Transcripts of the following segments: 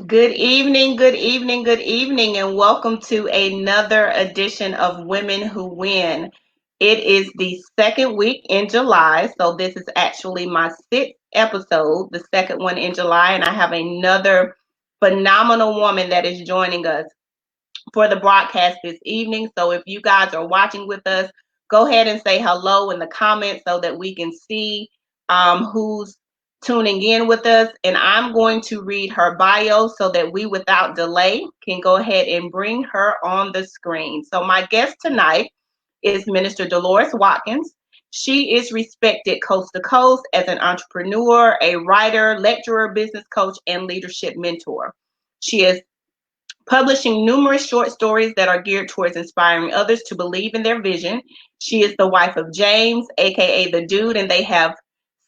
Good evening, good evening, good evening, and welcome to another edition of Women Who Win. It is the second week in July, so this is actually my sixth episode, the second one in July, and I have another phenomenal woman that is joining us for the broadcast this evening. So if you guys are watching with us, go ahead and say hello in the comments so that we can see who's tuning in with us. And I'm going to read her bio so that we, without delay, can go ahead and bring her on the screen. So my guest tonight is Minister Dolores Watkins. She is respected coast to coast as an entrepreneur, a writer, lecturer, business coach, and leadership mentor. She is publishing numerous short stories that are geared towards inspiring others to believe in their vision. She is the wife of James, aka the Dude, and they have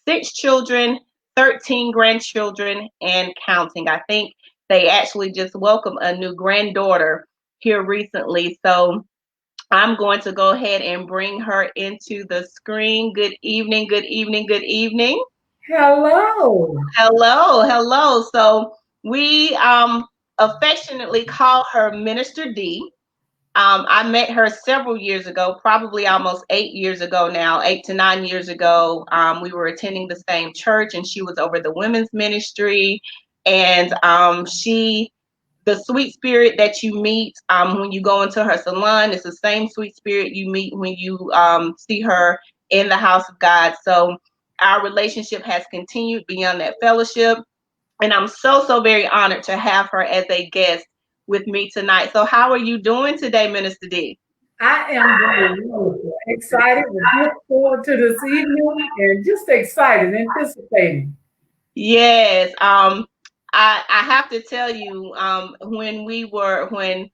6 children, 13 grandchildren, and counting. I think they actually just welcomed a new granddaughter here recently. So I'm going to go ahead and bring her into the screen. Good evening, good evening, good evening. Hello. Hello, hello. So we affectionately call her Minister D. I met her several years ago, probably almost 8 years ago now, 8 to 9 years ago. We were attending the same church, and she was over the women's ministry. And the sweet spirit that you meet when you go into her salon is the same sweet spirit you meet when you see her in the house of God. So our relationship has continued beyond that fellowship. And I'm so very honored to have her as a guest with me tonight. So how are you doing today, Minister D? I am doing wonderful. Excited. We look forward to this evening and just excited, anticipating. Yes. I have to tell you, when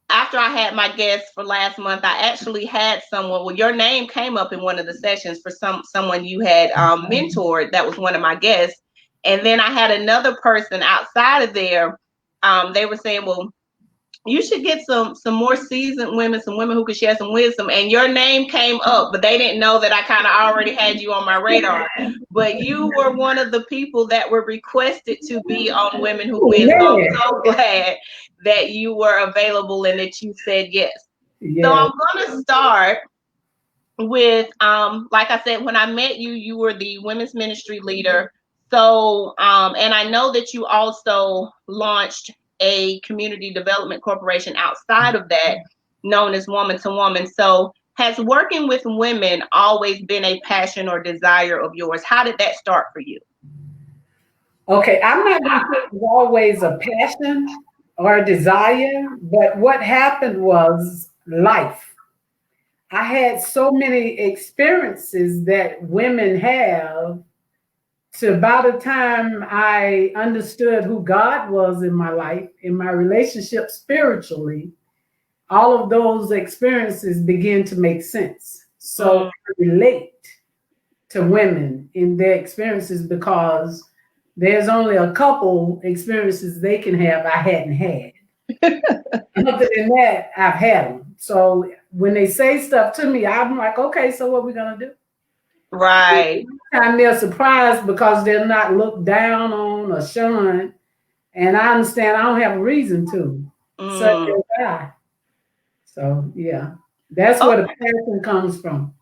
after I had my guest for last month, I actually had someone. Well, your name came up in one of the sessions for someone you had mentored. That was one of my guests, and then I had another person outside of there. They were saying, "Well, you should get some more seasoned women, some women who could share some wisdom." And your name came up, but they didn't know that I kind of already had you on my radar. But you were one of the people that were requested to be on Women Who Oh, Win. So I'm man. so glad that you were available and that you said yes. So Yes. I'm gonna start with like I said, when I met you, you were the women's ministry leader. So and I know that you also launched a community development corporation outside of that, known as Woman to Woman. So has working with women always been a passion or desire of yours? How did that start for you? Okay, I'm not going to say it was always a passion or a desire, but what happened was life. I had so many experiences that women have to by the time I understood who God was in my life, in my relationship spiritually, all of those experiences begin to make sense. So Mm, I relate to women in their experiences because there's only a couple experiences they can have I hadn't had. Other than that, I've had them. So when they say stuff to me, I'm like, okay, so what are we gonna do? right. And they're surprised because they're not looked down on or shunned. And I understand I don't have a reason to. Such Mm. as I. So yeah, that's where the passion comes from.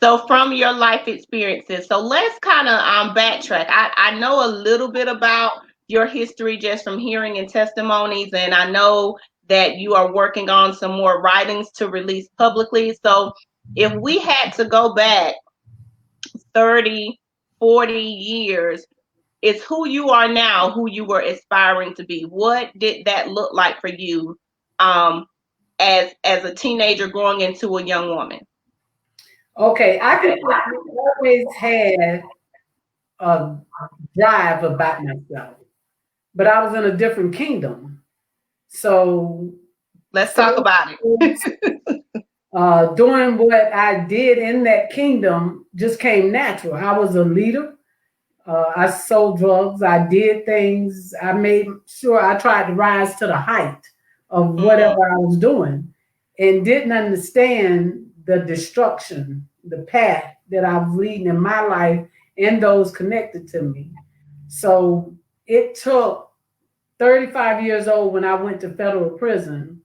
So from your life experiences, so let's kind of backtrack. I know a little bit about your history just from hearing and testimonies, and I know that you are working on some more writings to release publicly. So if we had to go back 30, 40 years, is who you are now who you were aspiring to be? What did that look like for you um, as a teenager growing into a young woman? Okay, I can say I always had a drive about myself, but I was in a different kingdom. So Let's talk about it. doing what I did in that kingdom just came natural. I was a leader. I sold drugs. I did things. I made sure I tried to rise to the height of Mm, whatever I was doing and didn't understand the destruction, the path that I was leading in my life and those connected to me. So it took 35 years old when I went to federal prison.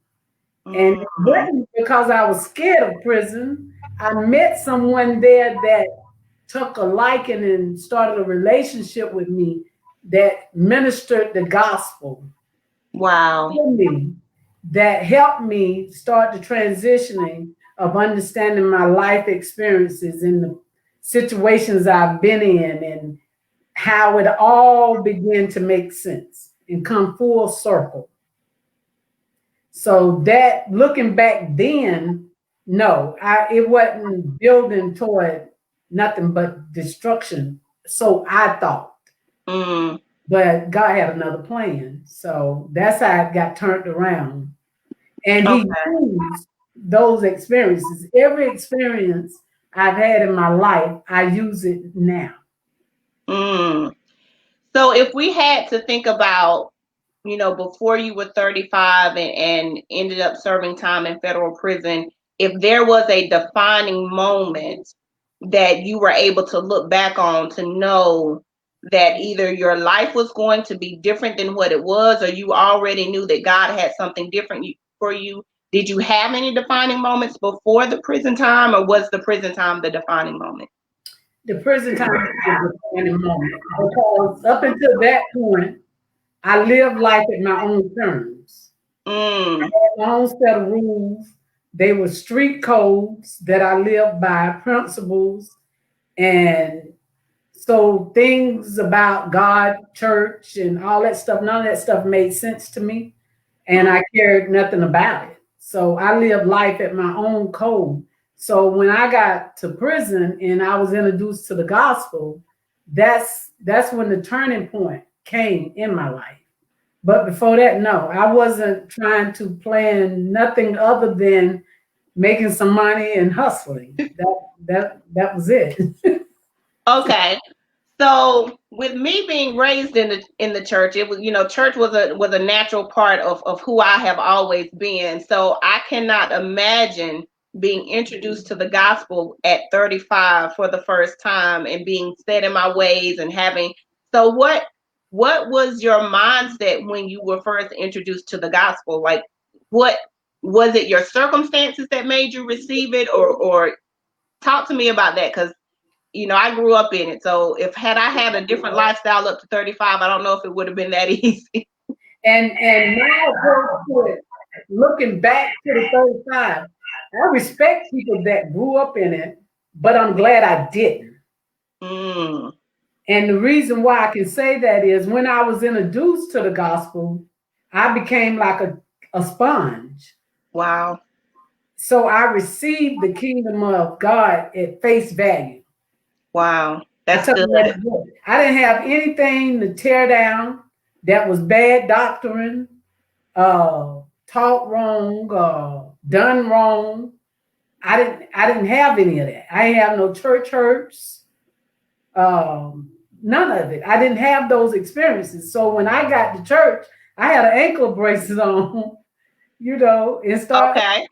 And it Mm. wasn't because I was scared of prison. I met someone there that took a liking and started a relationship with me that ministered the gospel Wow. to me, that helped me start the transitioning of understanding my life experiences and the situations I've been in and how it all began to make sense and come full circle. So that looking back then, no, it wasn't building toward nothing but destruction. So I thought, Mm. but God had another plan. So that's how it got turned around. And He Okay. used those experiences. Every experience I've had in my life, I use it now. Mm. So if we had to think about, before you were 35 and ended up serving time in federal prison, if there was a defining moment that you were able to look back on to know that either your life was going to be different than what it was, or you already knew that God had something different for you, did you have any defining moments before the prison time, or was the prison time the defining moment? The prison time was a defining moment because up until that point, I lived life at my own terms. Mm. My own set of rules. They were street codes that I lived by, principles, and so things about God, church, and all that stuff, none of that stuff made sense to me. And I cared nothing about it. So I lived life at my own code. So when I got to prison and I was introduced to the gospel, that's when the turning point came in my life. But before that, no, I wasn't trying to plan nothing other than making some money and hustling. That was it. Okay. So with me being raised in the church, it was, church was a natural part of who I have always been. So I cannot imagine being introduced to the gospel at 35 for the first time and being set in my ways and having. So what was your mindset when you were first introduced to the gospel? Like, what was it, your circumstances that made you receive it, or talk to me about that? Because I grew up in it. So if had I had a different lifestyle up to 35, I don't know if it would have been that easy. And now go to it, looking back to the 35, I respect people that grew up in it, but I'm glad I didn't. Mm. And the reason why I can say that is when I was introduced to the gospel, I became like a sponge. Wow. So I received the kingdom of God at face value. Wow. I That's took good. it what it was. I didn't have anything to tear down that was bad doctrine, taught wrong, done wrong. I didn't have any of that. I didn't have no church hurts, none of it. I didn't have those experiences. So when I got to church, I had an ankle braces on, and start Okay.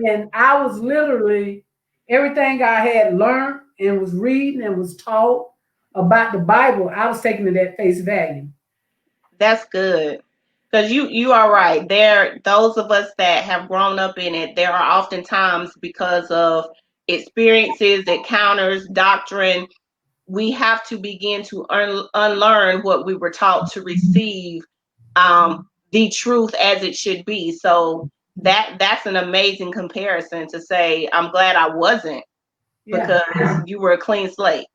and I was literally everything I had learned and was reading and was taught about the Bible, I was taking it at face value. That's good. Because you are right. Those of us that have grown up in it, there are often times because of experiences, encounters, doctrine, we have to begin to unlearn what we were taught to receive the truth as it should be. So that's an amazing comparison to say, I'm glad I wasn't, Yeah. because you were a clean slate.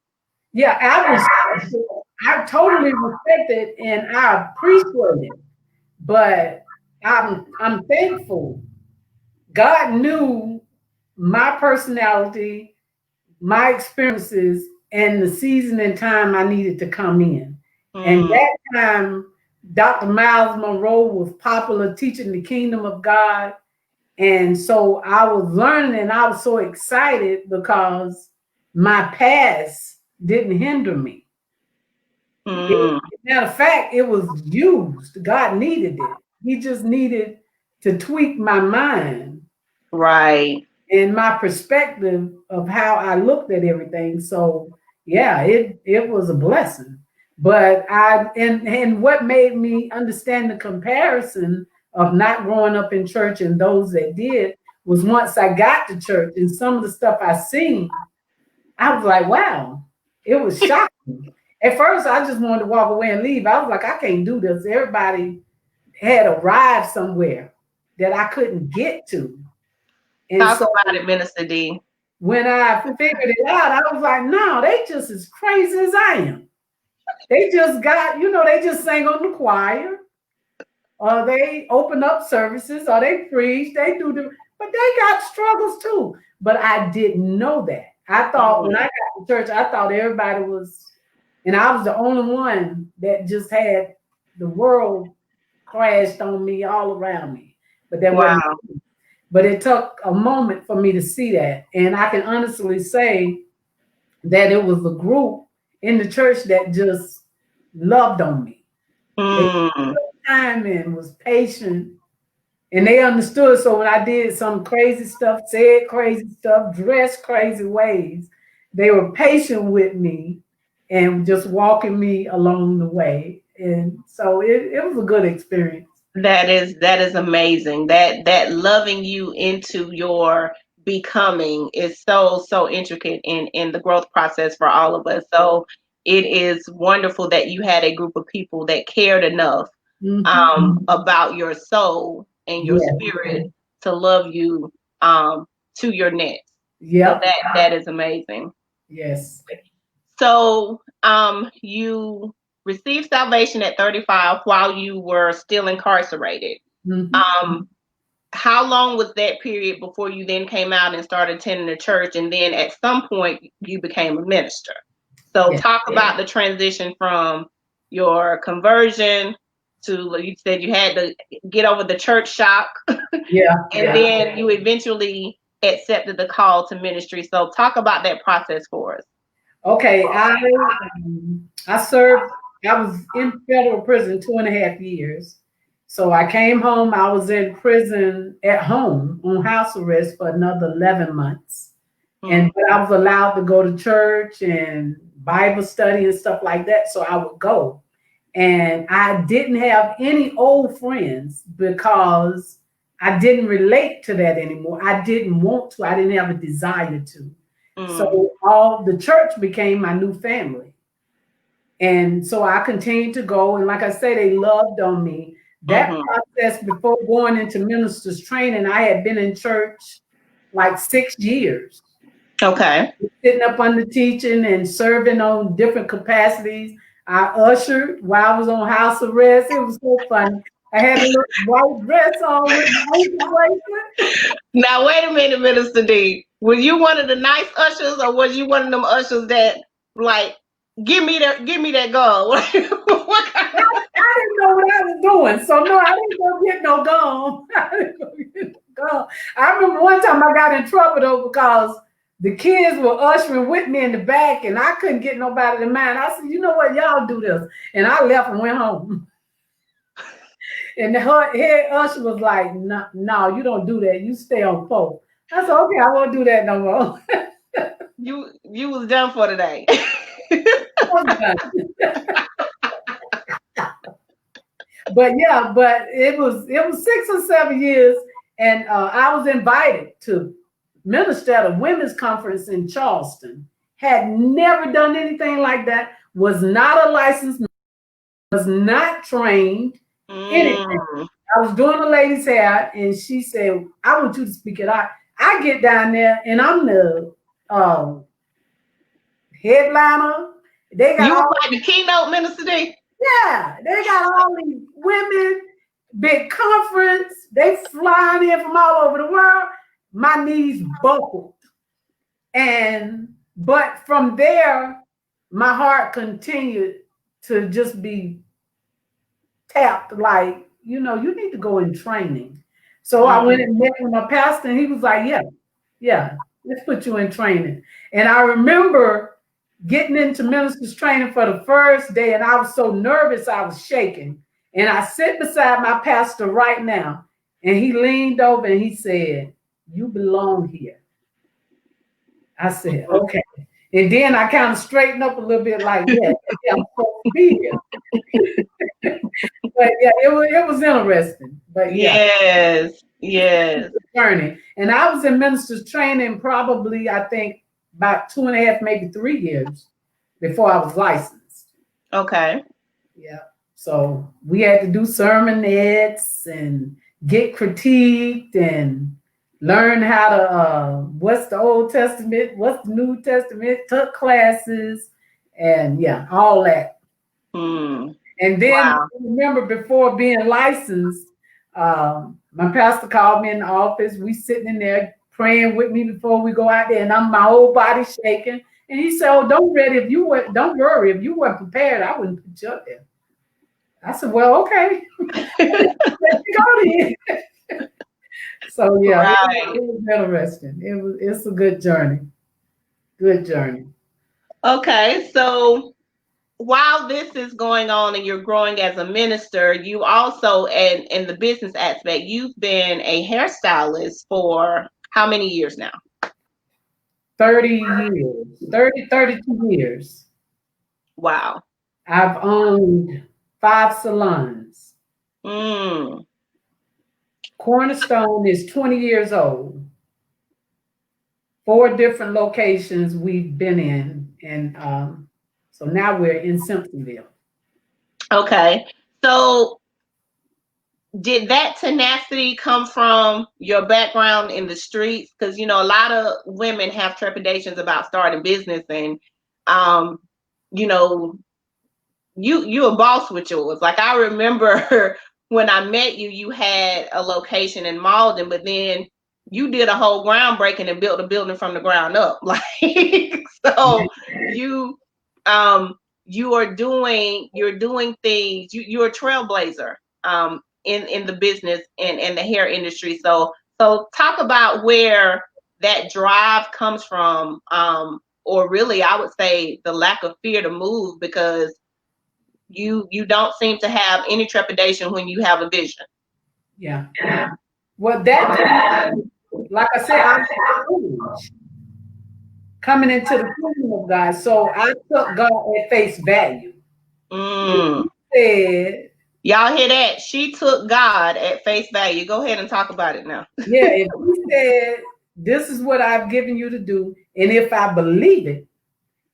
Yeah, I totally respect it and I appreciate it. But I'm thankful. God knew my personality, my experiences, and the season and time I needed to come in. And Mm. that time, Dr. Miles Monroe was popular teaching the kingdom of God. And so I was learning and I was so excited because my past didn't hinder me. Mm. Matter of fact, it was used. God needed it. He just needed to tweak my mind Right. and my perspective of how I looked at everything. So yeah, it was a blessing. But and what made me understand the comparison of not growing up in church and those that did was once I got to church and some of the stuff I seen, I was like, wow, it was shocking. At first, I just wanted to walk away and leave. I was like, I can't do this. Everybody had arrived somewhere that I couldn't get to. And Talk so about it, Minister D. when I figured it out, I was like, no, they just as crazy as I am. They just got, they just sang on the choir, or they open up services, or they preach, they do the, but they got struggles too. But I didn't know that. I thought when I Mhm. got to church, I thought everybody was, and I was the only one that just had the world crashed on me all around me. But that wasn't. Wow. But it took a moment for me to see that, and I can honestly say that it was a group in the church that just loved on me. They Mm. took time and was patient, and they understood. So when I did some crazy stuff, said crazy stuff, dressed crazy ways, they were patient with me and just walking me along the way. And so it was a good experience. That is amazing. That loving you into your becoming is so intricate in the growth process for all of us. So it is wonderful that you had a group of people that cared enough about your soul and your Yeah. spirit to love you um, to your next. So Yep. that is amazing. Yes. So you received salvation at 35 while you were still incarcerated. Mhm. Um, how long was that period before you then came out and started attending the church, and then at some point you became a minister? So Yeah. talk about the transition from your conversion to, you said you had to get over the church shock, Yeah. and then you eventually accepted the call to ministry. So talk about that process for us. Okay. I served. I was in federal prison 2.5 years. So I came home. I was in prison at home on house arrest for another 11 months. Mm, And but I was allowed to go to church and Bible study and stuff like that. So I would go. And I didn't have any old friends because I didn't relate to that anymore. I didn't want to, I didn't have a desire to. mm, So all the church became my new family. And so I continued to go. And like I say, they loved on me. That mm-hmm. process before going into ministers training, I had been in church like 6 years, Okay. sitting up under teaching and serving on different capacities. I ushered while I was on house arrest. It was so funny. I had a little white dress on with my ankle bracelet. Now wait a minute, Minister D. Was you one of the nice ushers, or was you one of them ushers that like give me that gun? What kind of- I didn't know what I was doing. So no, I didn't go get no gum. I didn't go get no gum. I remember one time I got in trouble though because the kids were ushering with me in the back and I couldn't get nobody to mind. I said, you know what, y'all do this. And I left and went home. And the head usher was like, no, no, you don't do that. You stay on post. I said, okay, I won't do that no more. you was done for today. I'm done. But yeah, but it was 6 or 7 years, and I was invited to minister at a women's conference in Charleston. Had never done anything like that. Was not a licensed, was not trained, anything. Mm, I was doing a lady's hair, and she said, "I want you to speak it out." I get down there, and I'm the uh, headliner. They got you was all like the keynote, Minister D. Yeah, they got all these women, big conference. They flying in from all over the world. My knees buckled. And but from there, my heart continued to just be tapped like, you need to go in training. So I went Mm, and met with my pastor, and he was like, yeah, yeah, let's put you in training. And I remember getting into ministers training for the first day, and I was so nervous, I was shaking. And I sit beside my pastor right now, and he leaned over and he said, "You belong here." I said, mm, "Okay." And then I kind of straightened up a little bit, like, yeah, yeah, I'm supposed to be here. But yeah, it was interesting. But yeah, Yes, yes. journey. And I was in ministers training probably, I think, about 2.5, maybe 3 years before I was licensed. Okay. Yeah. So we had to do sermonettes and get critiqued and learn how to what's the Old Testament, what's the New Testament, took classes, and yeah, all that. Hmm. And then Wow. I remember before being licensed, my pastor called me in the office. We sitting in there praying with me before we go out there, and I'm my whole body shaking. And he said, "Oh, don't worry, if you weren't prepared, I wouldn't put you up there." I said, "Well, okay, let me go then." So yeah, Right. it was interesting. It's a good journey. Good journey. Okay. So while this is going on and you're growing as a minister, you also, and in the business aspect, you've been a hairstylist for how many years now? 30 years, 32 years. Wow. I've owned 5 salons. Mm. Cornerstone is 20 years old. 4 different locations we've been in. And so now we're in Simpsonville. Okay. So did that tenacity come from your background in the streets? Because a lot of women have trepidations about starting business, and um, you know, you a boss with yours. Like I remember when I met you, you had a location in Malden, but then you did a whole groundbreaking and built a building from the ground up. Like so you you're doing things, you're a trailblazer in the business and the hair industry. So talk about where that drive comes from, or really I would say the lack of fear to move, because you don't seem to have any trepidation when you have a vision. Yeah. Well, that, like I said, I'm coming into the kingdom of God. So I took God at face value. Mm. He said, Y'all hear that? She took God at face value. Go ahead and talk about it now. yeah, if he said, this is what I've given you to do, and if I believe it,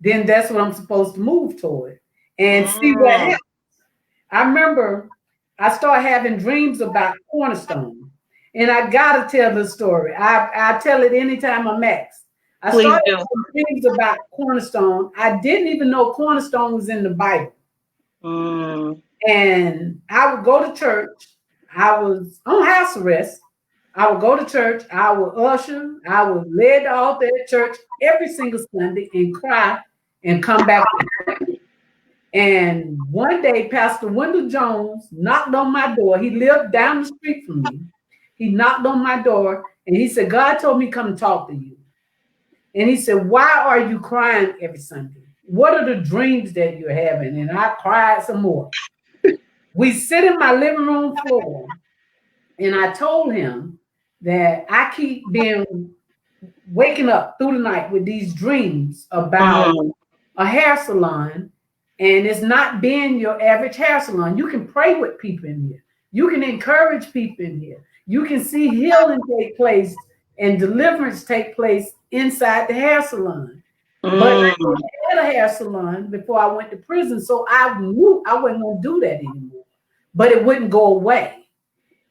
then that's what I'm supposed to move toward and see what Mm. happens. I remember I started having dreams about Cornerstone, and I gotta tell the story. I tell it anytime I'm asked. I Please started do. having dreams about Cornerstone. I didn't even know Cornerstone was in the Bible. Mm. And I would go to church. I was on house arrest. I would go to church. I would usher. I would lead the altar at church every single Sunday and cry and come back. And one day, Pastor Wendell Jones knocked on my door. He lived down the street from me. He knocked on my door and he said, God told me to come talk to you. And he said, why are you crying every Sunday? What are the dreams that you're having? And I cried some more. We sit in my living room floor, and I told him that I keep being waking up through the night with these dreams about Mm. a hair salon, and it's not being your average hair salon. You can pray with people in here. You can encourage people in here. You can see healing take place and deliverance take place inside the hair salon. But Mm. I had a hair salon before I went to prison, so I knew I wasn't going to do that anymore. But it wouldn't go away.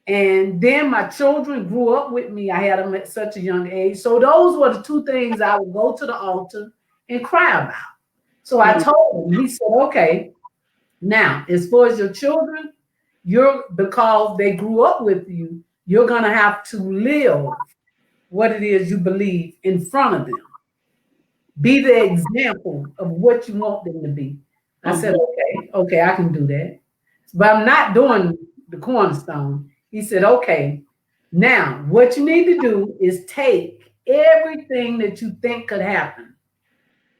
And then my children grew up with me. I had them at such a young age. So those were the 2 things I would go to the altar and cry about. So I Mm. told him, he said, okay, now as far as your children, because they grew up with you, you're gonna have to live what it is you believe in front of them. Be the example of what you want them to be. I said, Mhm. okay, I can do that. But I'm not doing the cornerstone. He said, okay, now what you need to do is take everything that you think could happen.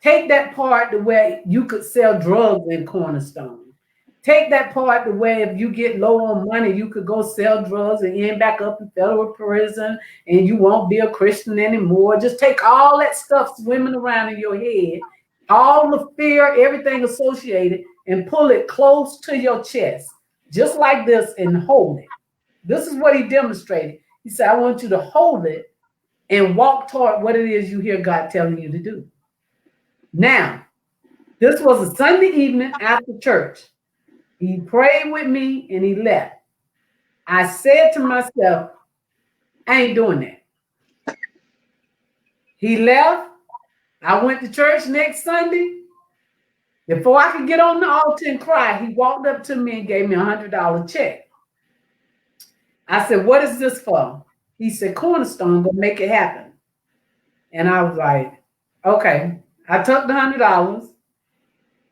Take that part to where you could sell drugs in Cornerstone. Take that part to where if you get low on money, you could go sell drugs and end back up in federal prison and you won't be a Christian anymore. Just take all that stuff swimming around in your head, all the fear, everything associated, and pull it close to your chest, just like this, and hold it. This is what he demonstrated. He said, I want you to hold it and walk toward what it is you hear God telling you to do. Now, this was a Sunday evening after church. He prayed with me and he left. I said to myself, I ain't doing that. He left. I went to church next Sunday. Before I could get on the altar and cry, he walked up to me and gave me $100 check. I said, what is this for? He said, Cornerstone gonna make it happen. And I was like, okay. I took the $100.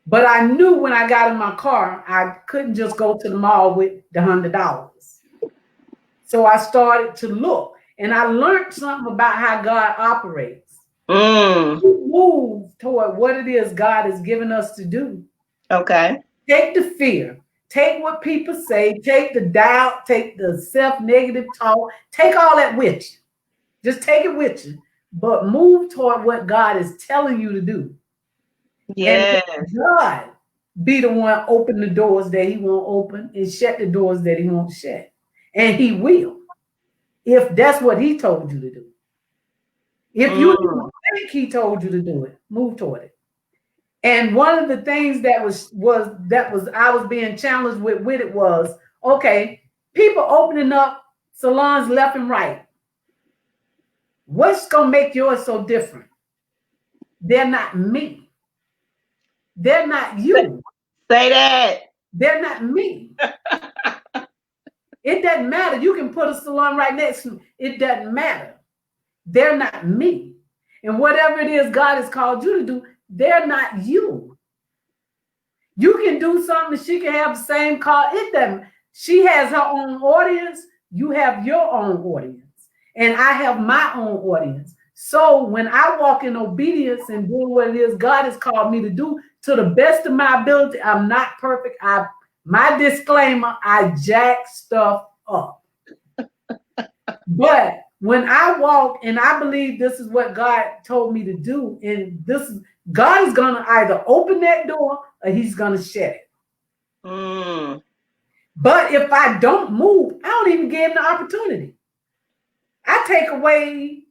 But I knew when I got in my car, I couldn't just go to the mall with the $100. So I started to look, and I learned something about how God operates. You move toward what it is God has given us to do. Okay. Take the fear, take what people say, take the doubt, take the self-negative talk, take all that with you. Just take it with you, but move toward what God is telling you to do. Yes. And God be the one open the doors that he won't open and shut the doors that he won't shut. And he will, if that's what he told you to do. If you don't think he told you to do it, move toward it. And one of the things that I was being challenged with it was, okay, people opening up salons left and right. What's gonna make yours so different? They're not me. They're not you. Say that. They're not me. It doesn't matter. You can put a salon right next to me. It doesn't matter. They're not me. And whatever it is God has called you to do, they're not you. You can do something, she can have the same call. It doesn't. She has her own audience. You have your own audience. And I have my own audience. So when I walk in obedience and doing what it is God has called me to do, to the best of my ability, I'm not perfect. My disclaimer, I jack stuff up. But when I walk and I believe this is what God told me to do, and God is going to either open that door or he's going to shut it. But if I don't move, I don't even give him the opportunity. I take away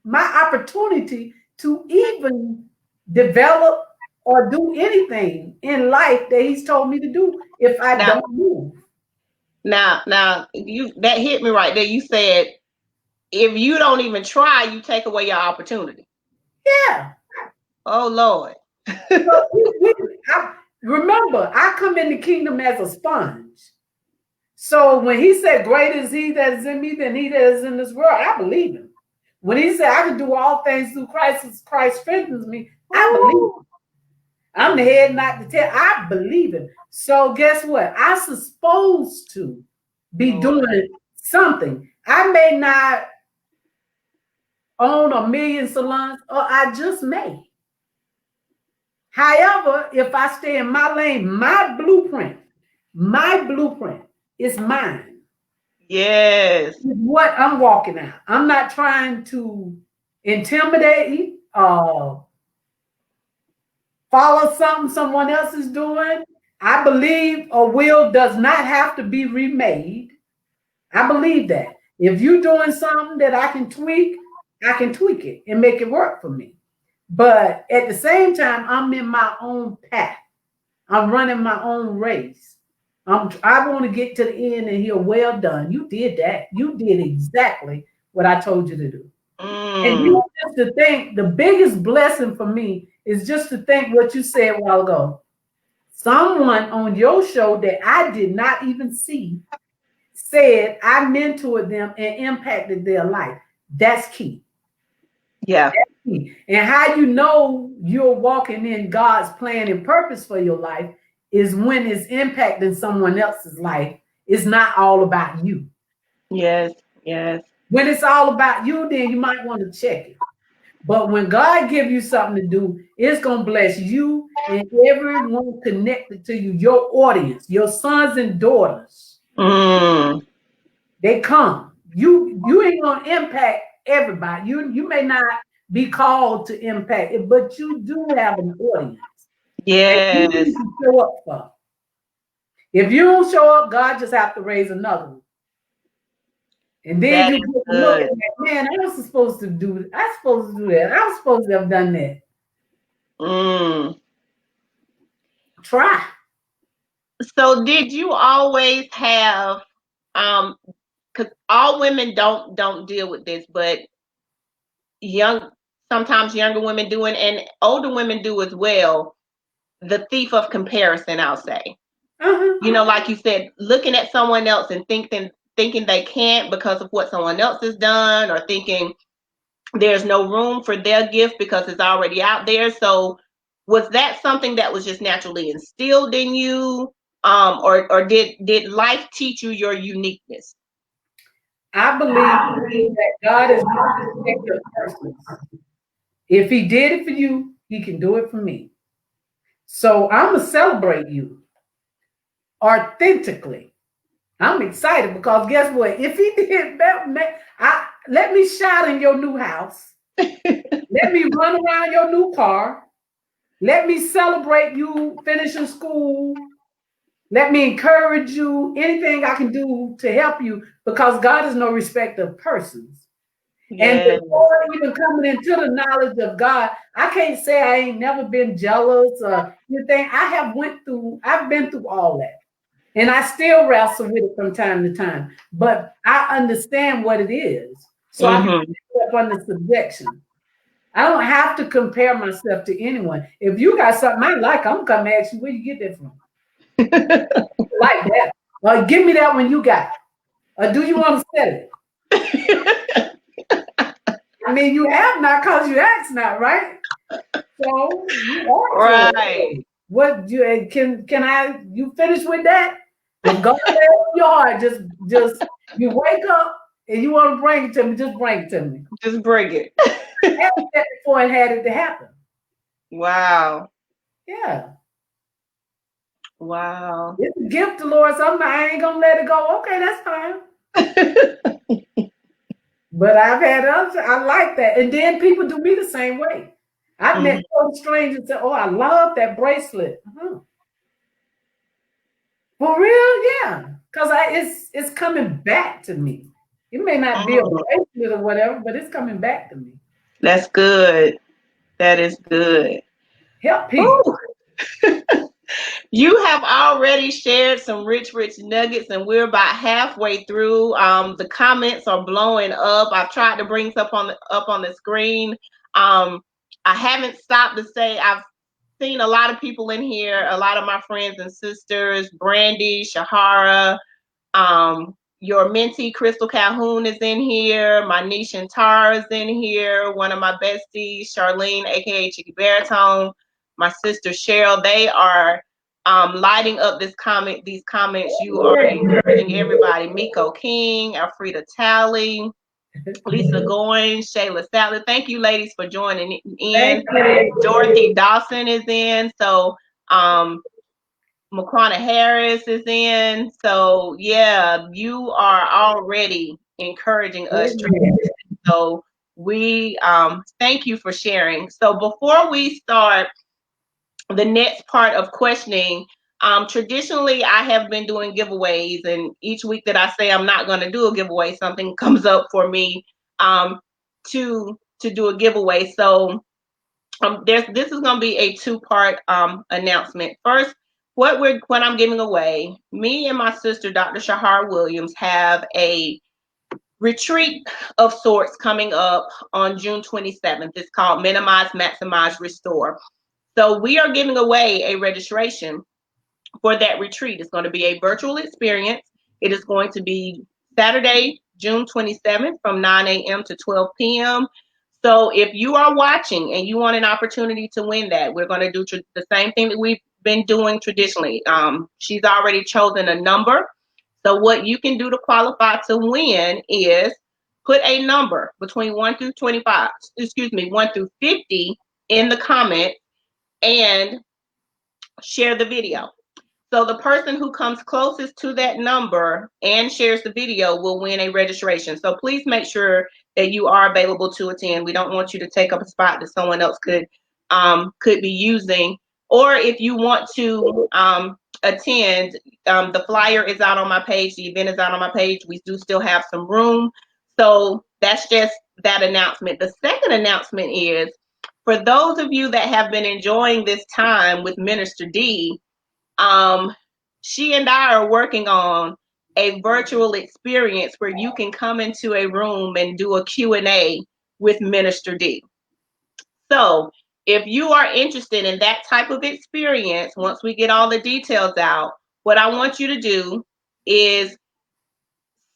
my opportunity to even develop or do anything in life that he's told me to do if I don't move. Now that hit me right there. You said if you don't even try, you take away your opportunity. Yeah. Oh Lord. Remember, I come in the kingdom as a sponge. So when he said, greater is he that is in me than he that is in this world, I believe him. When he said, I can do all things through Christ as Christ strengthens me, I believe him. I'm the head, not the tail. I believe him. So guess what? I'm supposed to be doing something. I may not own 1,000,000 salons, or I just may. However, if I stay in my lane, my blueprint is mine. Yes. It's what I'm walking out. I'm not trying to intimidate, follow something someone else is doing. I believe a will does not have to be remade. I believe that. If you're doing something that I can tweak it and make it work for me. But at the same time, I'm in my own path. I'm running my own race. I want to get to the end and hear, well done. You did that. You did exactly what I told you to do. And you just to think, the biggest blessing for me is just to think what you said a while ago. Someone on your show that I did not even see said I mentored them and impacted their life. That's key. Yeah. That's key. And how you know you're walking in God's plan and purpose for your life is when it's impacting someone else's life. It's not all about you. Yes. Yes. When it's all about you, then you might want to check it. But when God give you something to do, it's gonna bless you and everyone connected to you, your audience, your sons and daughters. Mm. They come. You ain't gonna impact everybody. You may not be called to impact it, but you do have an audience that you Yes, need to show up for. If you don't show up, God just have to raise another one. And then that you is get looking good. at, man, I was supposed to do, I supposed to do that. I was supposed to have done that. Mm. Try. So did you always have um because all women don't deal with this, but young sometimes younger women do it and older women do as well, the thief of comparison, I'll say. Uh-huh. You know, like you said, looking at someone else and thinking they can't because of what someone else has done, or thinking there's no room for their gift because it's already out there. So was that something that was just naturally instilled in you? Or did life teach you your uniqueness? I believe that God is not a respecter of persons. If he did it for you, he can do it for me. So I'm gonna celebrate you authentically. I'm excited because guess what? If he did that, let me shout in your new house. Let me run around your new car. Let me celebrate you finishing school. Let me encourage you. Anything I can do to help you because God is no respecter of persons. And Yes. before even coming into the knowledge of God, I can't say I ain't never been jealous or anything. I've been through all that. And I still wrestle with it from time to time. But I understand what it is. So I can Mm-hmm. put up under subjection. I don't have to compare myself to anyone. If you got something I like, I'm gonna come ask you where you get that from. Like that. Or give me that when you got it. Or do you want to sell it? I mean, you have not because you asked not, right? So you ought to. Right. What you can I you finish with that? If God lays on your heart, just you wake up and you want to bring it to me, just bring it to me. Just bring it. I had that before it had it to happen. Wow. Yeah. Wow. It's a gift, Dolores. I ain't gonna let it go. Okay, that's fine. But I've had others, I like that. And then people do me the same way. I've Mhm. met some strangers say, oh, I love that bracelet. For real, yeah. Because it's coming back to me. It may not be a Mm. bracelet or whatever, but it's coming back to me. That's good. That is good. Help people. Ooh. You have already shared some rich nuggets, and we're about halfway through. The comments are blowing up. I've tried to bring this up on the screen. Um, I haven't stopped to say I've seen a lot of people in here, a lot of my friends and sisters, Brandy, Shahara, your mentee Crystal Calhoun is in here. My niece and Tara is in here. One of my besties, Charlene, aka Chicky Baritone. My sister Cheryl. They are lighting up these comments. You are encouraging everybody. Miko King, Alfreda Talley, Lisa Goins, Shayla Sally. Thank you, ladies, for joining in. Thank you. Dorothy Dawson is in. So McQuana Harris is in. So yeah, you are already encouraging us Amen. tremendously. So we thank you for sharing. So before we start the next part of questioning, traditionally I have been doing giveaways, and each week that I say I'm not going to do a giveaway, something comes up for me um, to do a giveaway. So this is going to be a two-part announcement. First, what I'm giving away. Me and my sister, Dr. Shahar Williams, have a retreat of sorts coming up on June 27th. It's called Minimize, Maximize, Restore. So we are giving away a registration for that retreat. It's going to be a virtual experience. It is going to be Saturday, June 27th from 9 a.m. to 12 p.m. So if you are watching and you want an opportunity to win that, we're going to do the same thing that we've been doing traditionally. She's already chosen a number. So what you can do to qualify to win is put a number between 1 through 25, 1 through 50 in the comment and share the video. So the person who comes closest to that number and shares the video will win a registration. So please make sure that you are available to attend. We don't want you to take up a spot that someone else could be using. Or if you want to attend, the flyer is out on my page. The event is out on my page. We do still have some room. So that's just that announcement. The second announcement is for those of you that have been enjoying this time with Minister D, she and I are working on a virtual experience where you can come into a room and do a Q&A with Minister D. So if you are interested in that type of experience, once we get all the details out, what I want you to do is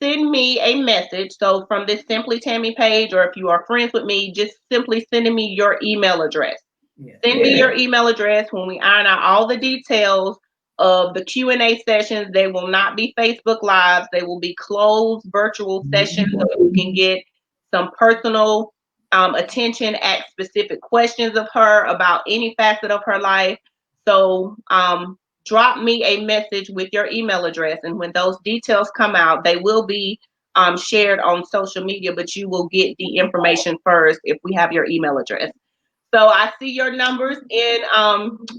send me a message. So from this Simply Tammy page, or if you are friends with me, just simply sending me your email address. Yeah. Send me your email address. When we iron out all the details of the Q&A sessions, they will not be Facebook Lives. They will be closed virtual sessions so that you can get some personal attention, ask specific questions of her about any facet of her life. So drop me a message with your email address, and when those details come out, they will be shared on social media, but you will get the information first if we have your email address. So I see your numbers in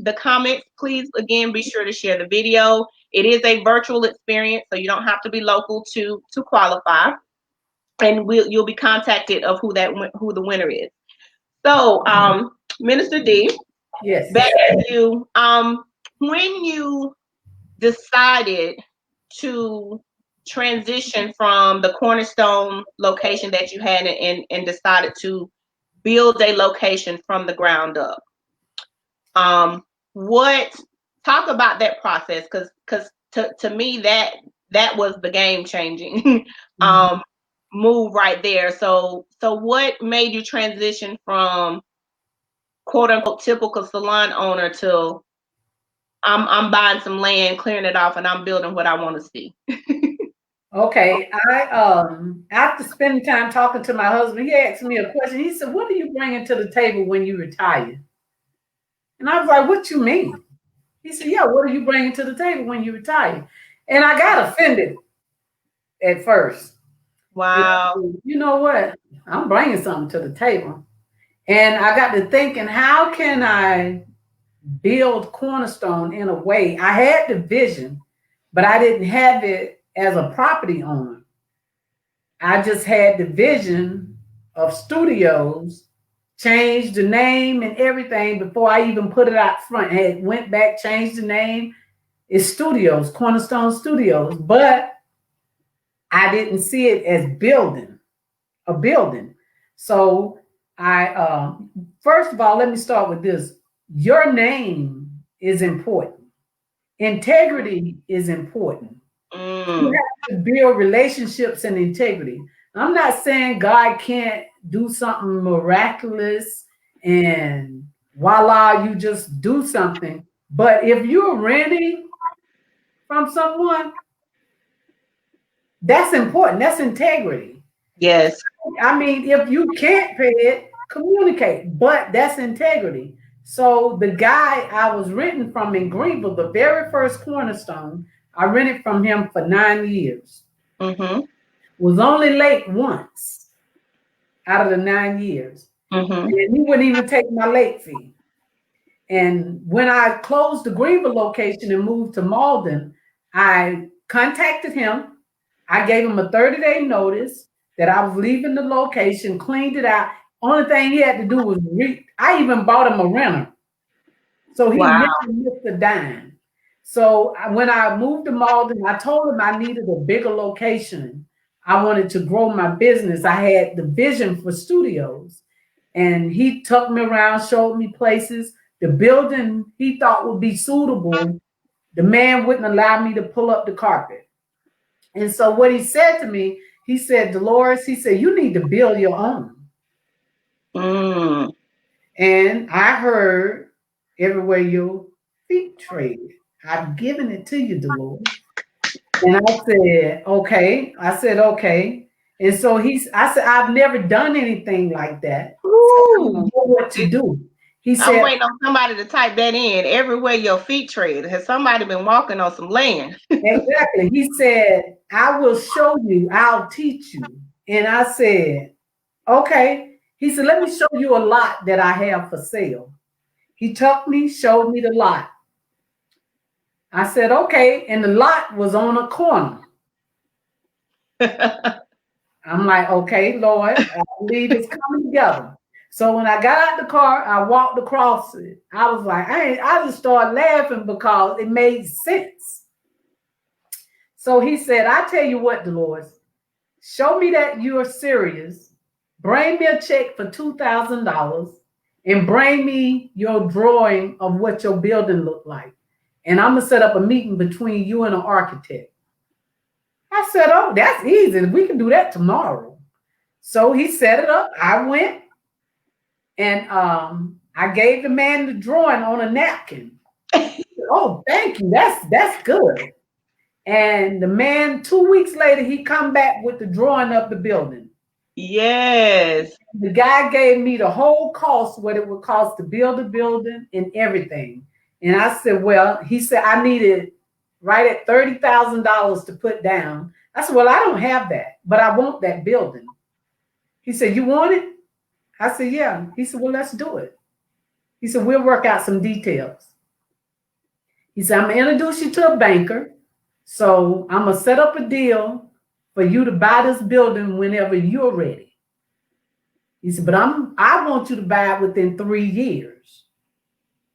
the comments. Please, again, be sure to share the video. It is a virtual experience, so you don't have to be local to qualify. And you'll be contacted of who the winner is. So, Minister D, yes, back to you. When you decided to transition from the Cornerstone location that you had and decided to build a location from the ground up, what talk about that process? Because to me that was the game changing move right there. So what made you transition from quote unquote typical salon owner to I'm buying some land, clearing it off, and I'm building what I want to see? Okay, after spending time talking to my husband, he asked me a question. He said, "What are you bringing to the table when you retire?" And I was like, "What you mean?" He said, "Yeah, what are you bringing to the table when you retire?" And I got offended at first. Wow. You know what? I'm bringing something to the table. And I got to thinking, how can I build Cornerstone in a way? I had the vision, but I didn't have it as a property owner. I just had the vision of studios, changed the name and everything before I even put it out front. Had went back, changed the name. It's Studios, Cornerstone Studios, but I didn't see it as a building. So I first of all, let me start with this. Your name is important. Integrity is important. You have to build relationships and integrity. I'm not saying God can't do something miraculous and voila, you just do something. But if you're renting from someone, that's important. That's integrity. Yes. I mean, if you can't pay it, communicate, but that's integrity. So the guy I was renting from in Greenville, the very first Cornerstone, I rented from him for 9 years. Was only late once out of the 9 years. And he wouldn't even take my late fee. And when I closed the Greenville location and moved to Malden, I contacted him. I gave him a 30-day notice that I was leaving the location, cleaned it out. Only thing he had to do was I even bought him a renter. So he never missed a dime. So when I moved to Malden, I told him I needed a bigger location. I wanted to grow my business. I had the vision for studios. And he took me around, showed me places. The building he thought would be suitable, the man wouldn't allow me to pull up the carpet. And so what he said to me, he said, "Dolores," he said, "you need to build your own." And I heard, "Everywhere your feet tread, I've given it to you, Dolores." And I said, okay. And so I said, I've never done anything like that. So I don't Ooh. know what to do. He I'm said, waiting on somebody to type that in. Everywhere your feet tread. Has somebody been walking on some land? exactly. He said, I will show you, I'll teach you. And I said, okay. He said, let me show you a lot that I have for sale. He took me, showed me the lot. I said, okay. And the lot was on a corner. I'm like, okay, Lord, I believe it's coming together. So when I got out the car, I walked across it. I was like, I just started laughing because it made sense. So he said, I tell you what, Dolores, show me that you're serious. Bring me a check for $2,000 and bring me your drawing of what your building looked like. And I'm gonna set up a meeting between you and an architect. I said, oh, that's easy. We can do that tomorrow. So he set it up. I went and I gave the man the drawing on a napkin. Oh, thank you. That's good. And the man, 2 weeks later, he come back with the drawing of the building. Yes. The guy gave me the whole cost, what it would cost to build the building and everything. And I said, well, he said I needed right at $30,000 to put down. I said, well, I don't have that, but I want that building. He said, you want it? I said, yeah. He said, well, let's do it. He said, we'll work out some details. He said, I'm going to introduce you to a banker. So I'm going to set up a deal for you to buy this building whenever you're ready. He said, but I want you to buy it within 3 years.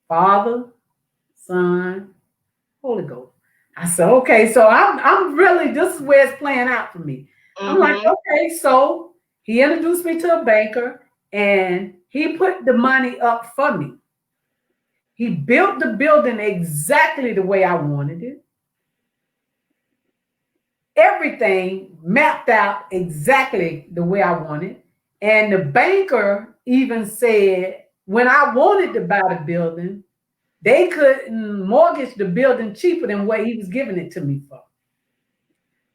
Father, Son, Holy Ghost. I said, okay, so I'm really, this is where it's playing out for me. I'm like, Mm-hmm. okay, so he introduced me to a banker and he put the money up for me. He built the building exactly the way I wanted it. Everything mapped out exactly the way I wanted. And the banker even said, when I wanted to buy the building, they couldn't mortgage the building cheaper than what he was giving it to me for.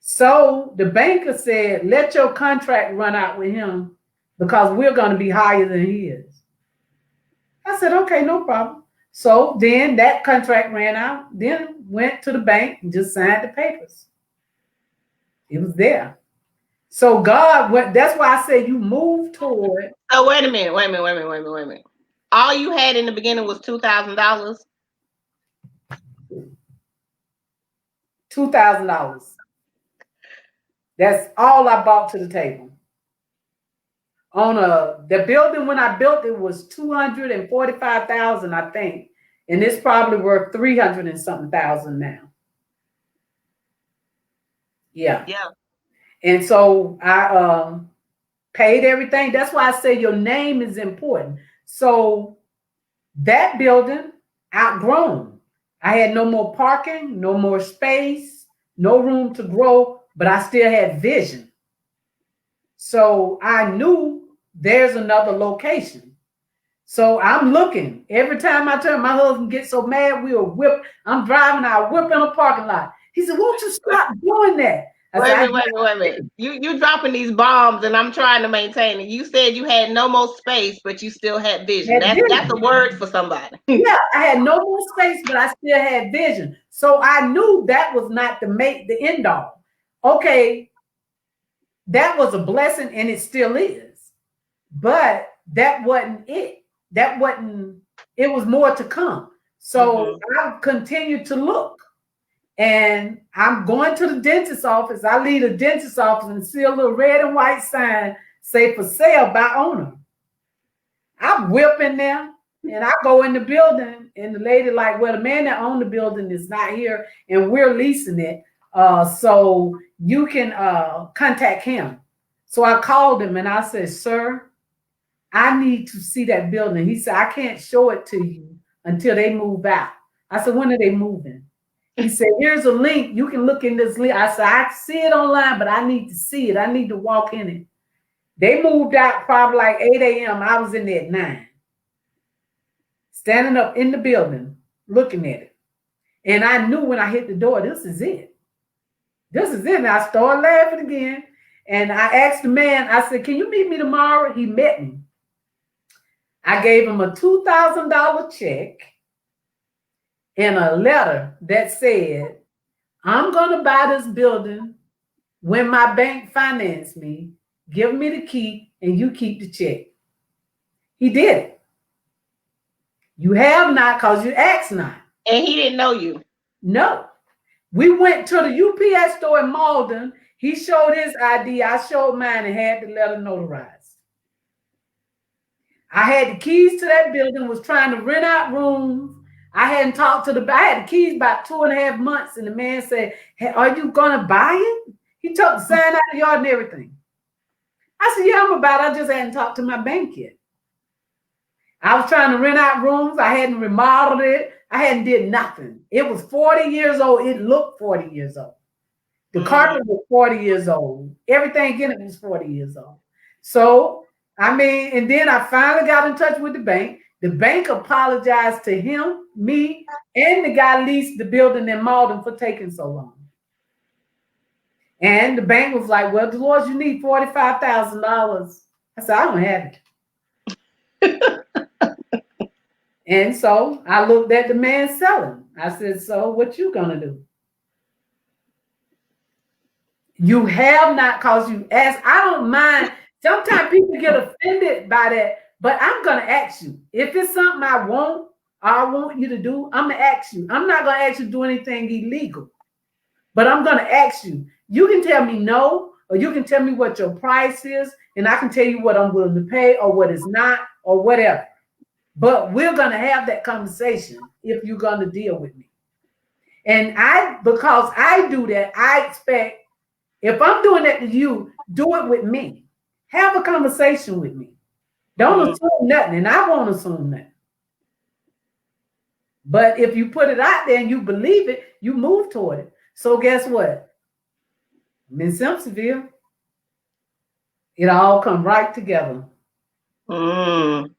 So the banker said, let your contract run out with him because we're going to be higher than he is. I said, okay, no problem. So then that contract ran out, then went to the bank and just signed the papers. It was there. So God, that's why I said you move toward So wait a minute. Wait a minute. Wait a minute. Wait a minute. Wait a minute. All you had in the beginning was $2,000. $2,000. That's all I brought to the table. The building when I built it was 245,000, I think. And it's probably worth 300 and something thousand now. Yeah. Yeah. And so I paid everything. That's why I say your name is important. So that building outgrown. I had no more parking, no more space, no room to grow, but I still had vision. So I knew there's another location. So I'm looking. Every time I turn, my husband gets so mad, we'll whip. I'm driving, I whip in a parking lot. He said, won't you stop doing that? I Wait said, a minute. Wait a minute. Wait a minute. You dropping these bombs, and I'm trying to maintain it. You said you had no more space, but you still had vision. had That's a vision. word for somebody. Yeah, I had no more space, but I still had vision. So I knew that was not the end all. Okay, that was a blessing and it still is. But that wasn't it. That wasn't, it was more to come. So I continued to look. And I'm going to the dentist's office. I leave the dentist's office and see a little red and white sign say for sale by owner. I whip in there and I go in the building and the lady like, well, the man that owned the building is not here and we're leasing it. So you can contact him. So I called him and I said, sir, I need to see that building. He said, I can't show it to you until they move out. I said, when are they moving? He said, here's a link. You can look in this link. I said, I see it online, but I need to see it. I need to walk in it. They moved out probably like 8 a.m. I was in there at 9. Standing up in the building, looking at it. And I knew when I hit the door, this is it. This is it. And I started laughing again. And I asked the man, I said, can you meet me tomorrow? He met me. I gave him a $2,000 check and a letter that said, I'm going to buy this building when my bank finance me. Give me the key and you keep the check. He did it. You have not because you asked not. And he didn't know you. No. We went to the UPS store in Malden. He showed his ID. I showed mine and had the letter notarized. I had the keys to that building, was trying to rent out rooms. I hadn't talked to I had the keys about 2.5 months, and the man said, hey, are you going to buy it? He took the sign out of the yard and everything. I said, yeah, I'm about it. I just hadn't talked to my bank yet. I was trying to rent out rooms. I hadn't remodeled it. I hadn't did nothing. It was 40 years old. It looked 40 years old. The carpet was 40 years old. Everything in it was 40 years old. So, I mean, and then I finally got in touch with the bank. The bank apologized to him, me, and the guy leased the building in Malden for taking so long. And the bank was like, well, Dolores, you need $45,000. I said, I don't have it. And so I looked at the man selling. I said, so what you gonna do? You have not because you asked. I don't mind. Sometimes people get offended by that, but I'm gonna ask you. If it's something I want you to do, I'm gonna ask you. I'm not gonna ask you to do anything illegal, but I'm gonna ask you. You can tell me no, or you can tell me what your price is, and I can tell you what I'm willing to pay or what is not, or whatever. But we're gonna have that conversation if you're gonna deal with me. And because I do that, I expect if I'm doing that to you, do it with me. Have a conversation with me. Don't assume nothing, and I won't assume nothing. But if you put it out there and you believe it, you move toward it. So guess what? I'm in Simpsonville. It all come right together. Come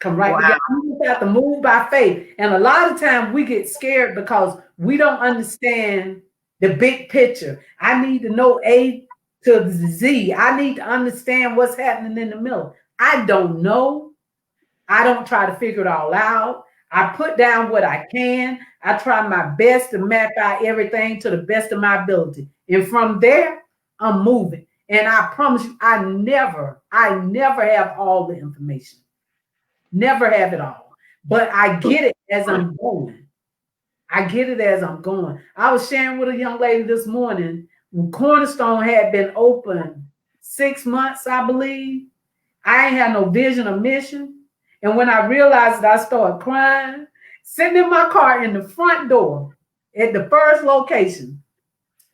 right together. You just have to move by faith. And a lot of times we get scared because we don't understand the big picture. I need to know A to Z. I need to understand what's happening in the middle. I don't know. I don't try to figure it all out. I put down what I can. I try my best to map out everything to the best of my ability. And from there, I'm moving. And I promise you, I never have all the information. Never have it all. But I get it as I'm going. I get it as I'm going. I was sharing with a young lady this morning when Cornerstone had been open 6 months, I believe. I ain't had no vision or mission. And when I realized it, I started crying, sitting in my car in the front door at the first location.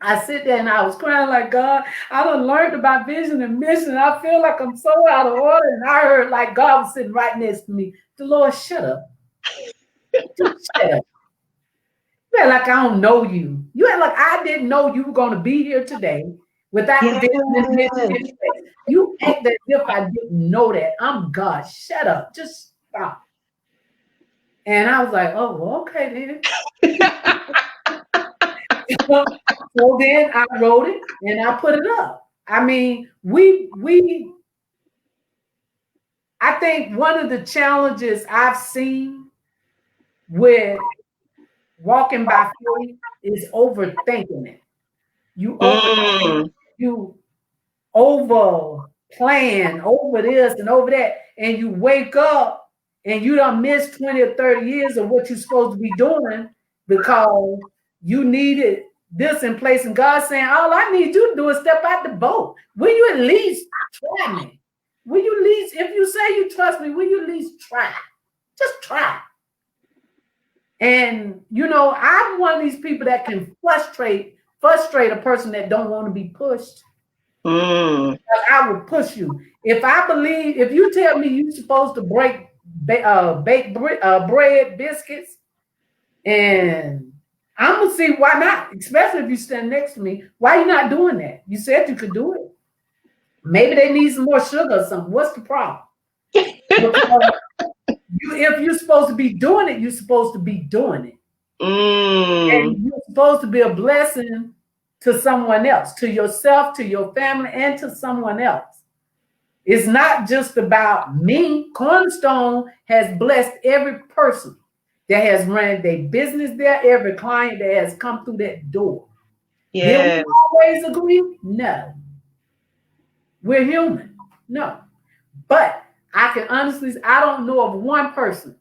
I sit there and I was crying like, God, I done learned about vision and mission. I feel like I'm so out of order. And I heard like God was sitting right next to me. Dolores, shut up. Just shut up. You act like I don't know you. You act like I didn't know you were going to be here today without the vision and mission. You act as if I didn't know that. I'm God. Shut up. Just stop. And I was like, oh, well, okay then. So then I wrote it and I put it up. I mean, I think one of the challenges I've seen with walking by faith is overthinking it. You overthink, you over plan over this and over that, and you wake up and you done missed 20 or 30 years of what you're supposed to be doing because you needed this in place. And God's saying, all I need you to do is step out the boat. Will you at least try me? Will you at least, if you say you trust me, will you at least try? Just try. And, you know, I'm one of these people that can frustrate a person that don't want to be pushed. I will push you. If you tell me you're supposed to bake bread, biscuits, and I'm going to see why not, especially if you stand next to me. Why are you not doing that? You said you could do it. Maybe they need some more sugar or something. What's the problem? If you're supposed to be doing it, you're supposed to be doing it. And you're supposed to be a blessing to someone else, to yourself, to your family, and to someone else. It's not just about me. Cornerstone has blessed every person that has run their business there, every client that has come through that door. Did we Yes. always agree? No. We're human. No. But I can honestly, I don't know of one person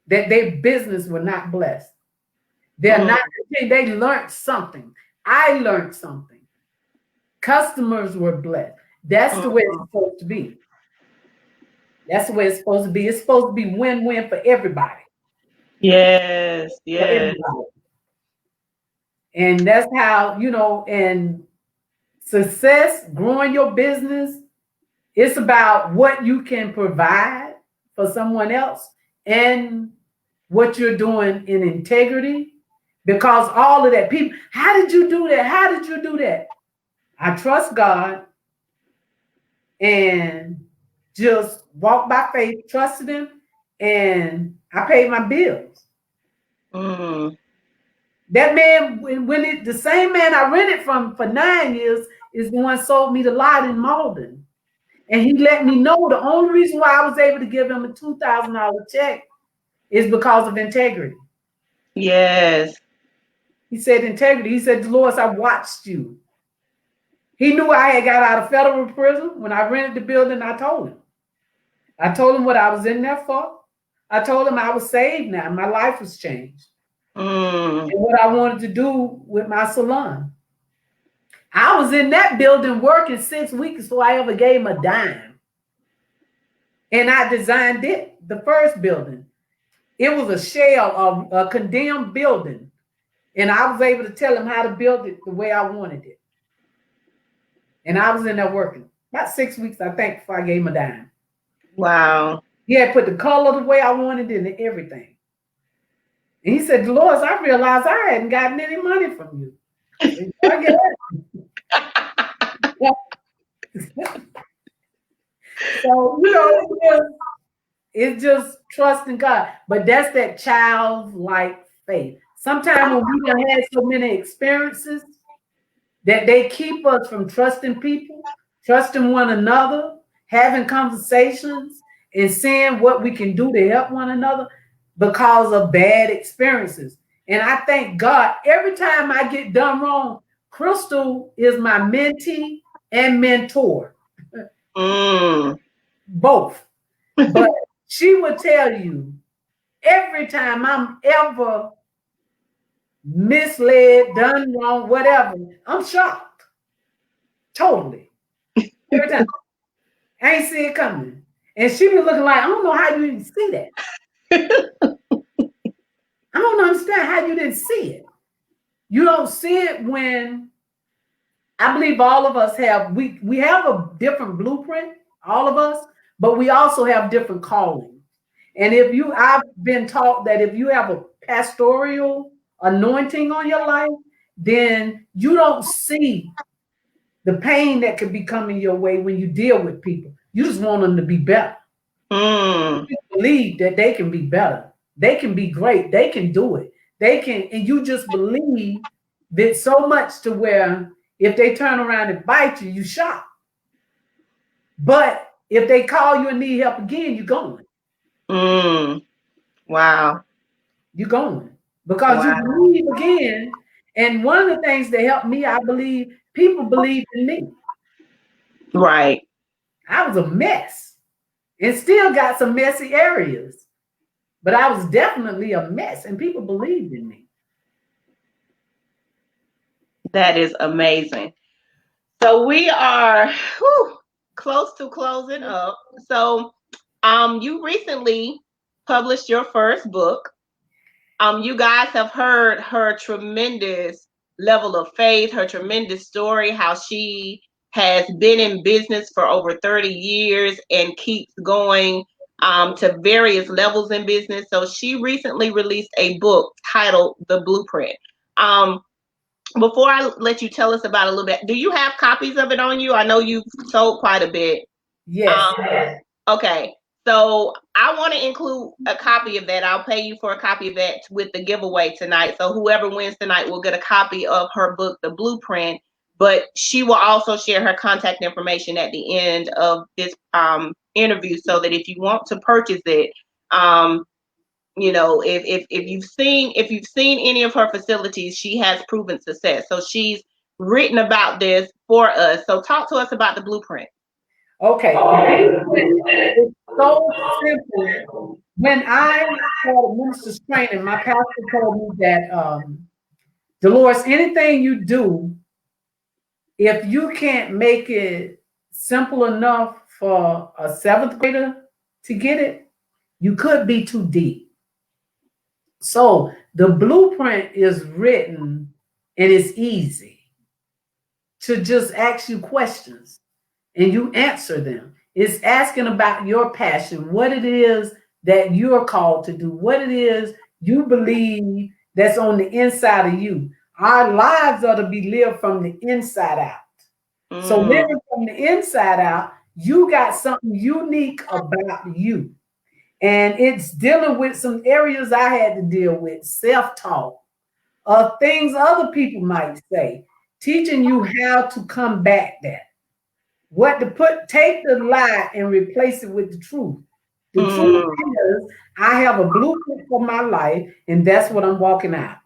that their business were not blessed. They're Mm, not, they learned something. I learned something. Customers were blessed. That's the way it's mm. supposed to be. That's the way it's supposed to be. It's supposed to be win-win for everybody. Yes, For yes. everybody. And that's how, and success, growing your business, it's about what you can provide for someone else and what you're doing in integrity. Because all of that, people, how did you do that? How did you do that? I trust God and just walked by faith, trusted Him, and I paid my bills. Mm. That man, the same man I rented from for 9 years is the one sold me the lot in Malden. And he let me know the only reason why I was able to give him a $2,000 check is because of integrity. Yes. He said integrity. He said, Dolores, I watched you. He knew I had got out of federal prison. When I rented the building, I told him. I told him what I was in there for. I told him I was saved now. My life was changed. Mm. And what I wanted to do with my salon. I was in that building working 6 weeks before I ever gave him a dime. And I designed it, the first building. It was a shell of a condemned building. And I was able to tell him how to build it the way I wanted it. And I was in there working about 6 weeks, I think, before I gave him a dime. Wow. He had put the color the way I wanted it and everything. And he said, Dolores, I realized I hadn't gotten any money from you. I said, I get it. So, it's just trusting God. But that's that childlike faith. Sometimes when we done had so many experiences that they keep us from trusting people, trusting one another, having conversations, and seeing what we can do to help one another because of bad experiences. And I thank God every time I get done wrong, Crystal is my mentee and mentor, Mm. both. But she would tell you every time I'm ever misled, done wrong, whatever, I'm shocked. Totally. Every time. I ain't see it coming. And she be looking like, I don't know how you didn't see that. I don't understand how you didn't see it. You don't see it when I believe all of us have, we have a different blueprint, all of us, but we also have different callings. And I've been taught that if you have a pastoral anointing on your life, then you don't see the pain that could be coming your way when you deal with people. You just want them to be better. Mm. You believe that they can be better. They can be great. They can do it. They can, and you just believe that so much to where if they turn around and bite you, you shocked. But if they call you and need help again, you're going. Mm. Wow. You're going because you Wow. believe again. And one of the things that helped me, I believe, people believed in me. Right. I was a mess and still got some messy areas, but I was definitely a mess and people believed in me. That is amazing. So we are close to closing up. So you recently published your first book. You guys have heard her tremendous level of faith, her tremendous story, how she has been in business for over 30 years and keeps going to various levels in business. So she recently released a book titled The Blueprint. Um, Before I let you tell us about it a little bit, do you have copies of it on you? I know you've sold quite a bit. Yes. Um, okay. So I want to include a copy of that. I'll pay you for a copy of that with the giveaway tonight. So whoever wins tonight will get a copy of her book, The Blueprint. But she will also share her contact information at the end of this interview, so that if you want to purchase it, um, if you've seen any of her facilities, she has proven success. So she's written about this for us. So talk to us about the blueprint. Okay, the blueprint is so simple. When I started ministers training, my pastor told me that, Dolores, anything you do, if you can't make it simple enough for a seventh grader to get it, you could be too deep. So the blueprint is written and it's easy to just ask you questions and you answer them. It's asking about your passion, what it is that you're called to do, what it is you believe that's on the inside of you. Our lives are to be lived from the inside out. So Mm, living from the inside out, you got something unique about you. And it's dealing with some areas I had to deal with, self-talk, things other people might say, teaching you how to combat that. What to put, take the lie and replace it with the truth. The truth mm, is, I have a blueprint for my life, and that's what I'm walking out.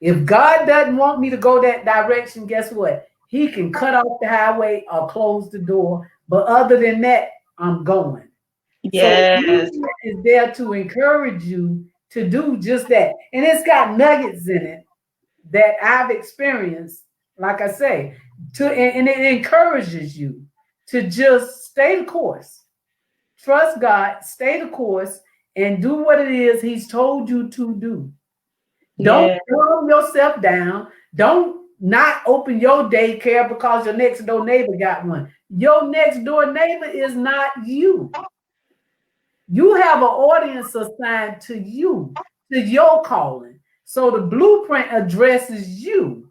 If God doesn't want me to go that direction, guess what? He can cut off the highway or close the door. But other than that, I'm going. So the yes, blueprint is there to encourage you to do just that. And it's got nuggets in it that I've experienced, like I say, and it encourages you to just stay the course. Trust God, stay the course, and do what it is He's told you to do. Don't yes, calm yourself down. Don't not open your daycare because your next door neighbor got one. Your next door neighbor is not you. You have an audience assigned to you, to your calling. So the blueprint addresses you.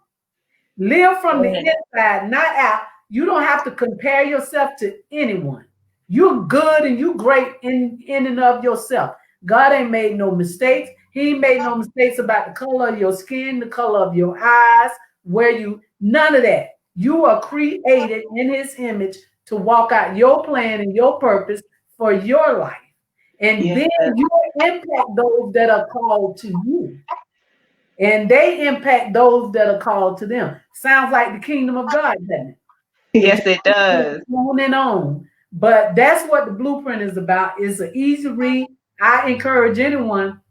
Live from the yes, inside, not out. You don't have to compare yourself to anyone. You're good and you great in and of yourself. God ain't made no mistakes. He ain't made no mistakes about the color of your skin, the color of your eyes, where you, none of that. You are created in his image to walk out your plan and your purpose for your life. And yes, then you impact those that are called to you. And they impact those that are called to them. Sounds like the kingdom of God, doesn't it? It yes, just it goes does. on and on. But that's what the blueprint is about. It's an easy read. I encourage anyone,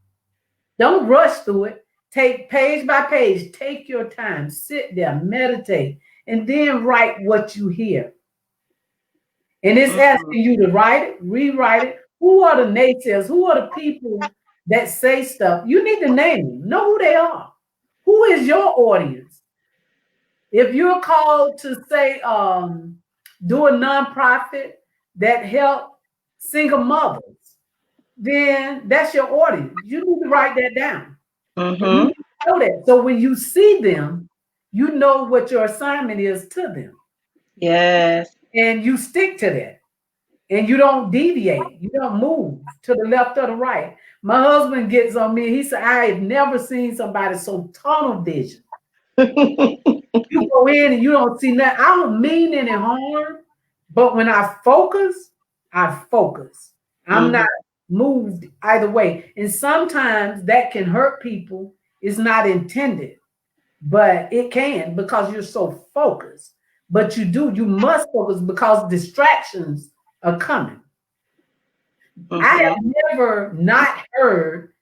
don't rush through it. Take page by page, take your time, sit there, meditate, and then write what you hear. And it's Mm, asking you to write it, rewrite it. Who are the naysayers? Who are the people that say stuff? You need to name them, know who they are. Who is your audience? If you're called to say, do a nonprofit that help single mothers, then that's your audience. You need to write that down. And you mm-hmm. need to know that. So when you see them, you know what your assignment is to them. Yes. And you stick to that. And you don't deviate. You don't move to the left or the right. My husband gets on me. He said, I have never seen somebody so tunnel vision. You go in and you don't see nothing. I don't mean any harm, but when I focus, I focus. I'm Hmm. not moved either way. And sometimes that can hurt people. It's not intended, but it can because you're so focused. But you must focus because distractions are coming. I Hmm. have never not heard,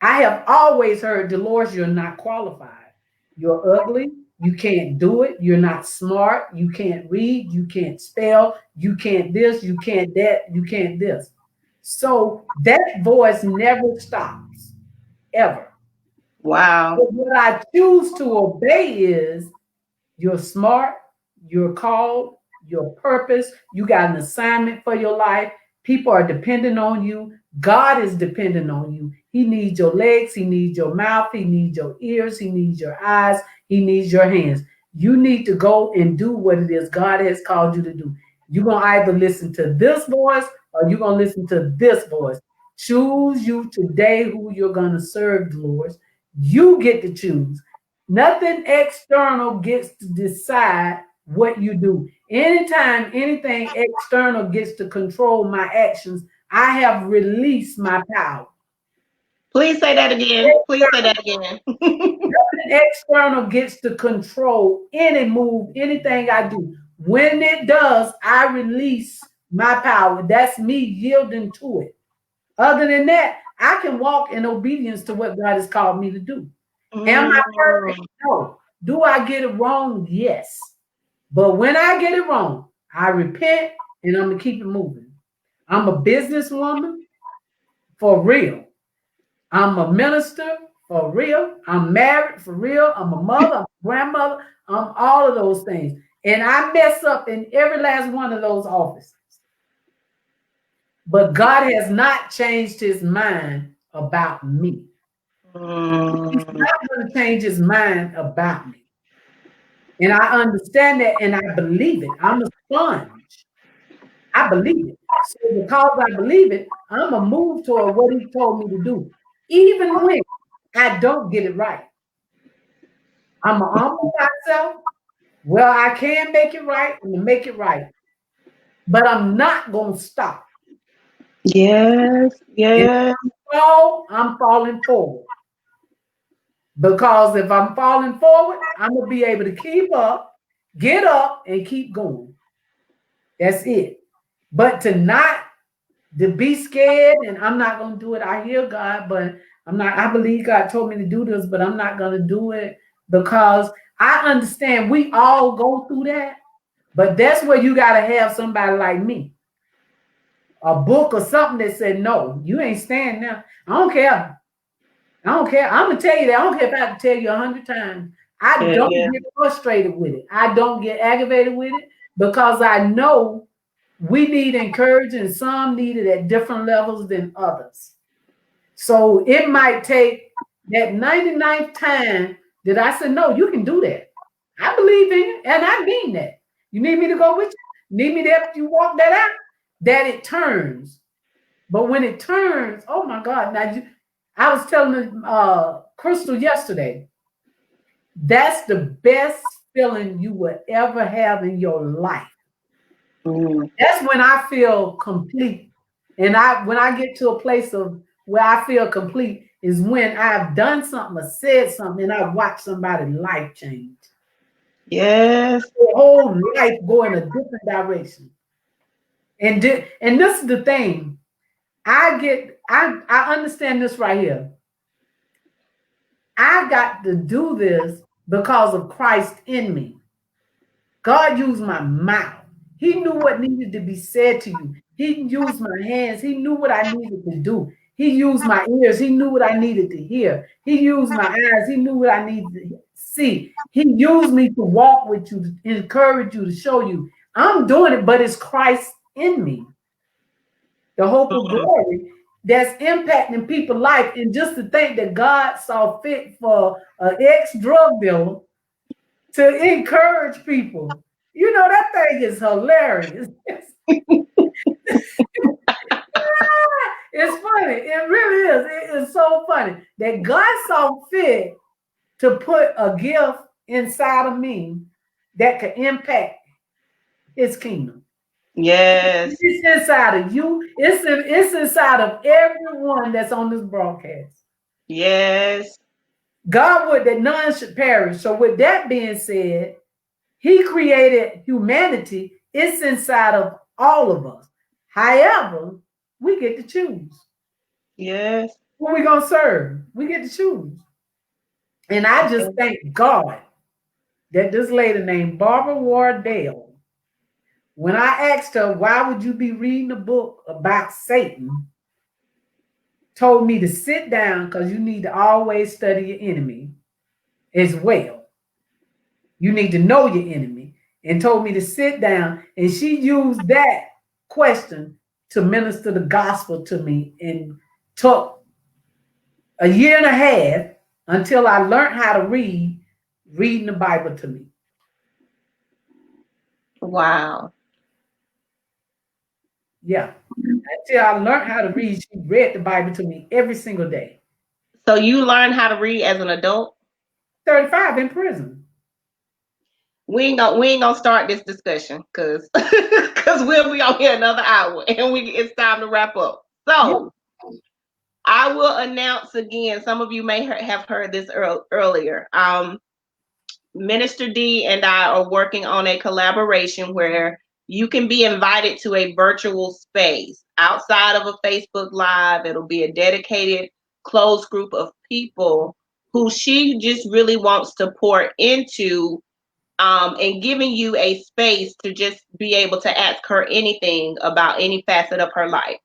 I have always heard, Dolores, you're not qualified. You're ugly. You can't do it. You're not smart. You can't read. You can't spell. You can't this. You can't that. You can't this. So that voice never stops, ever. Wow. But what I choose to obey is, you're smart, you're called, your purpose, you got an assignment for your life. People are depending on you. God is dependent on you. He needs your legs, He needs your mouth, He needs your ears, He needs your eyes, He needs your hands. You need to go and do what it is God has called you to do. You're going to either listen to this voice or you're going to listen to this voice. Choose you today who you're going to serve, Dolores. You get to choose. Nothing external gets to decide what you do. Anytime anything external gets to control my actions, I have released my power. Please say that again. Please say that again. External gets to control any move, anything I do. When it does, I release my power. That's me yielding to it. Other than that, I can walk in obedience to what God has called me to do. Am I perfect? Mm, No. Do I get it wrong? Yes. But when I get it wrong, I repent and I'm going to keep it moving. I'm a businesswoman for real. I'm a minister for real. I'm married for real. I'm a mother. I'm a grandmother. I'm all of those things. And I mess up in every last one of those offices. But God has not changed his mind about me. He's mm. not going to change his mind about me. And I understand that and I believe it. I'm a sponge. I believe it. So because I believe it, I'm going to move toward what he told me to do. Even when I don't get it right. I'm going to humble myself. Well, I can make it right. I'm going to make it right. But I'm not going to stop. Yes, And if yes. I fall, I'm falling forward. Because if I'm falling forward, I'm going to be able to keep up, get up, and keep going. That's it. But to be scared and I'm not going to do it. I hear God, but I'm not. I believe God told me to do this, but I'm not going to do it because I understand we all go through that. But that's where you got to have somebody like me, a book or something that said, no, you ain't staying now. I don't care. I don't care. I'm going to tell you that. I don't care if I have to tell you 100 times. I Yeah, don't yeah. get frustrated with it. I don't get aggravated with it because I know we need encouragement. Some need it at different levels than others. So it might take that 99th time that I said, no, you can do that. I believe in it, and I mean that. You need me to go with you? Need me to help you walk that out? That it turns. But when it turns, oh my God. I was telling Crystal yesterday, that's the best feeling you will ever have in your life. Mm. That's when I feel complete. And when I get to a place of where I feel complete is when I've done something or said something and I watch somebody's life change. Yes. Their whole life go in a different direction. And this is the thing. I understand this right here. I got to do this because of Christ in me. God used my mouth. He knew what needed to be said to you. He used my hands. He knew what I needed to do. He used my ears. He knew what I needed to hear. He used my eyes. He knew what I needed to see. He used me to walk with you, to encourage you, to show you. I'm doing it, but it's Christ in me, the hope of Mm. glory that's impacting people's life. And just to think that God saw fit for an ex-drug dealer to encourage people. You know, that thing is hilarious. It's funny. It really is. It is so funny that God saw fit to put a gift inside of me that could impact his kingdom. Yes. It's inside of you. It's inside of everyone that's on this broadcast. Yes. God would that none should perish. So with that being said, he created humanity. It's inside of all of us. However, we get to choose. Yes. Who we gonna serve? We get to choose. And I just thank God that this lady named Barbara Wardell, when I asked her, why would you be reading a book about Satan, told me to sit down because you need to always study your enemy as well. You need to know your enemy, and told me to sit down. And she used that question to minister the gospel to me and took a year and a half until I learned how to reading the Bible to me. Wow. Yeah. Until I learned how to read, she read the Bible to me every single day. So you learned how to read as an adult? 35 in prison. We ain't gonna start this discussion because we'll be on here another hour and it's time to wrap up. Yeah. So I will announce again. Some of you may have heard this earlier. Minister D and I are working on a collaboration where you can be invited to a virtual space outside of a Facebook Live. It'll be a dedicated, closed group of people who she just really wants to pour into, and giving you a space to just be able to ask her anything about any facet of her life.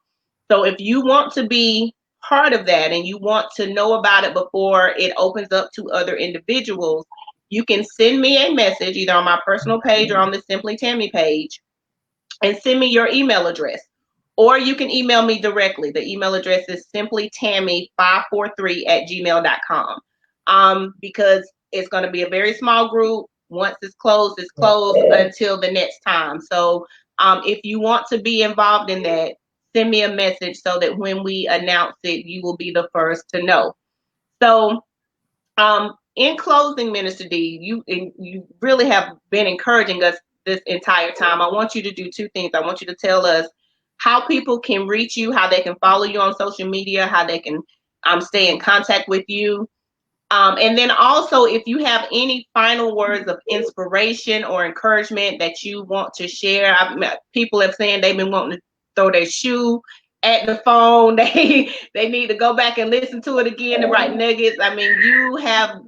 So if you want to be part of that and you want to know about it before it opens up to other individuals, you can send me a message either on my personal page or on the Simply Tammy page and send me your email address. Or you can email me directly. The email address is simplytammy543@gmail.com. Because it's going to be a very small group. Once it's closed until the next time. So if you want to be involved in that, send me a message so that when we announce it, you will be the first to know. So in closing, Minister D, you really have been encouraging us this entire time. I want you to do two things. I want you to tell us how people can reach you, how they can follow you on social media, how they can stay in contact with you. And then also, if you have any final words of inspiration or encouragement that you want to share, people have saying they've been wanting to throw their shoe at the phone. They need to go back and listen to it again, the right nuggets. I mean, you have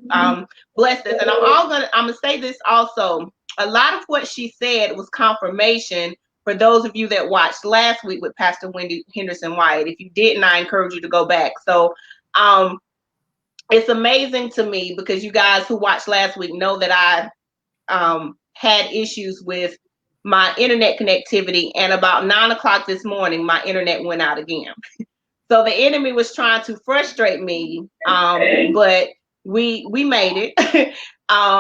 blessed us, and I'm gonna say this also. A lot of what she said was confirmation for those of you that watched last week with Pastor Wendy Henderson Wyatt. If you didn't, I encourage you to go back. So it's amazing to me because you guys who watched last week know that I had issues with my internet connectivity, and about 9 o'clock this morning, my internet went out again. So the enemy was trying to frustrate me, but we made it.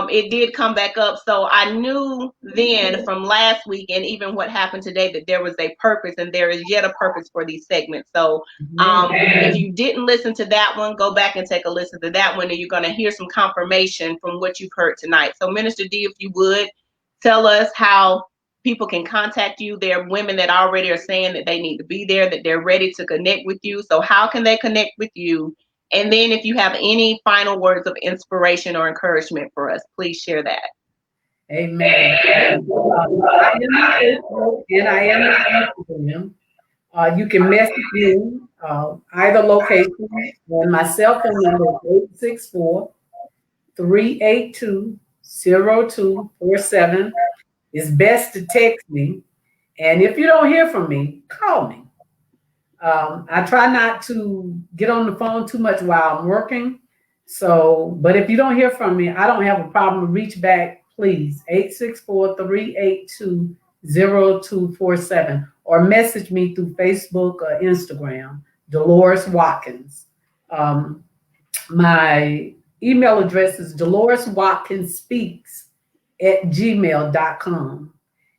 It did come back up. So I knew then from last week and even what happened today that there was a purpose, and there is yet a purpose for these segments. So if you didn't listen to that one, go back and take a listen to that one, and you're going to hear some confirmation from what you've heard tonight. So Minister D, if you would tell us how people can contact you. There are women that already are saying that they need to be there, that they're ready to connect with you. So how can they connect with you? And then if you have any final words of inspiration or encouragement for us, please share that. Amen. I am on Facebook and I am on Instagram. You can message me either location, and my cell phone number is 864-382-0247. It's best to text me. And if you don't hear from me, call me. I try not to get on the phone too much while I'm working. So, but if you don't hear from me, I don't have a problem. Reach back, please. 864-382-0247, or message me through Facebook or Instagram, Dolores Watkins. My email address is DoloresWatkinsSpeaks@gmail.com.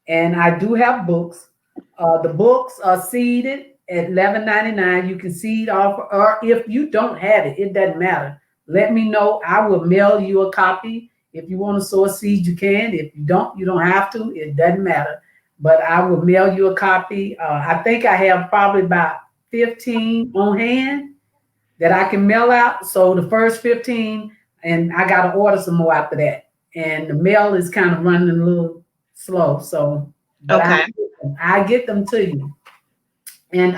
And I do have books. The books are seeded at $11.99. You can seed off, or if you don't have it, it doesn't matter. Let me know. I will mail you a copy. If you want to sow a seed, you can. If you don't have to. It doesn't matter. But I will mail you a copy. I think I have probably about 15 on hand that I can mail out. So the first 15, and I got to order some more after that. And the mail is kind of running a little slow. So, but Okay. I get them to you. And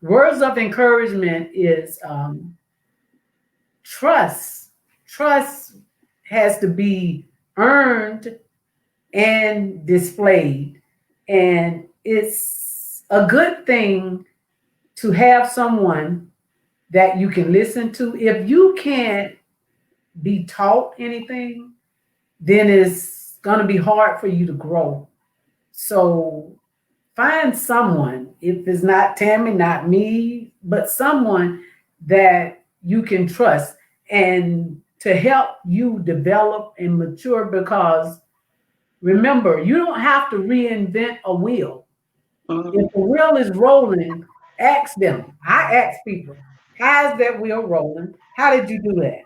words of encouragement is trust. Trust has to be earned and displayed. And it's a good thing to have someone that you can listen to. If you can't be taught anything, then it's going to be hard for you to grow. So find someone, if it's not Tammy, not me, but someone that you can trust and to help you develop and mature, because remember, you don't have to reinvent a wheel. Mm-hmm. If the wheel is rolling, ask them. I ask people, how is that wheel rolling? How did you do that?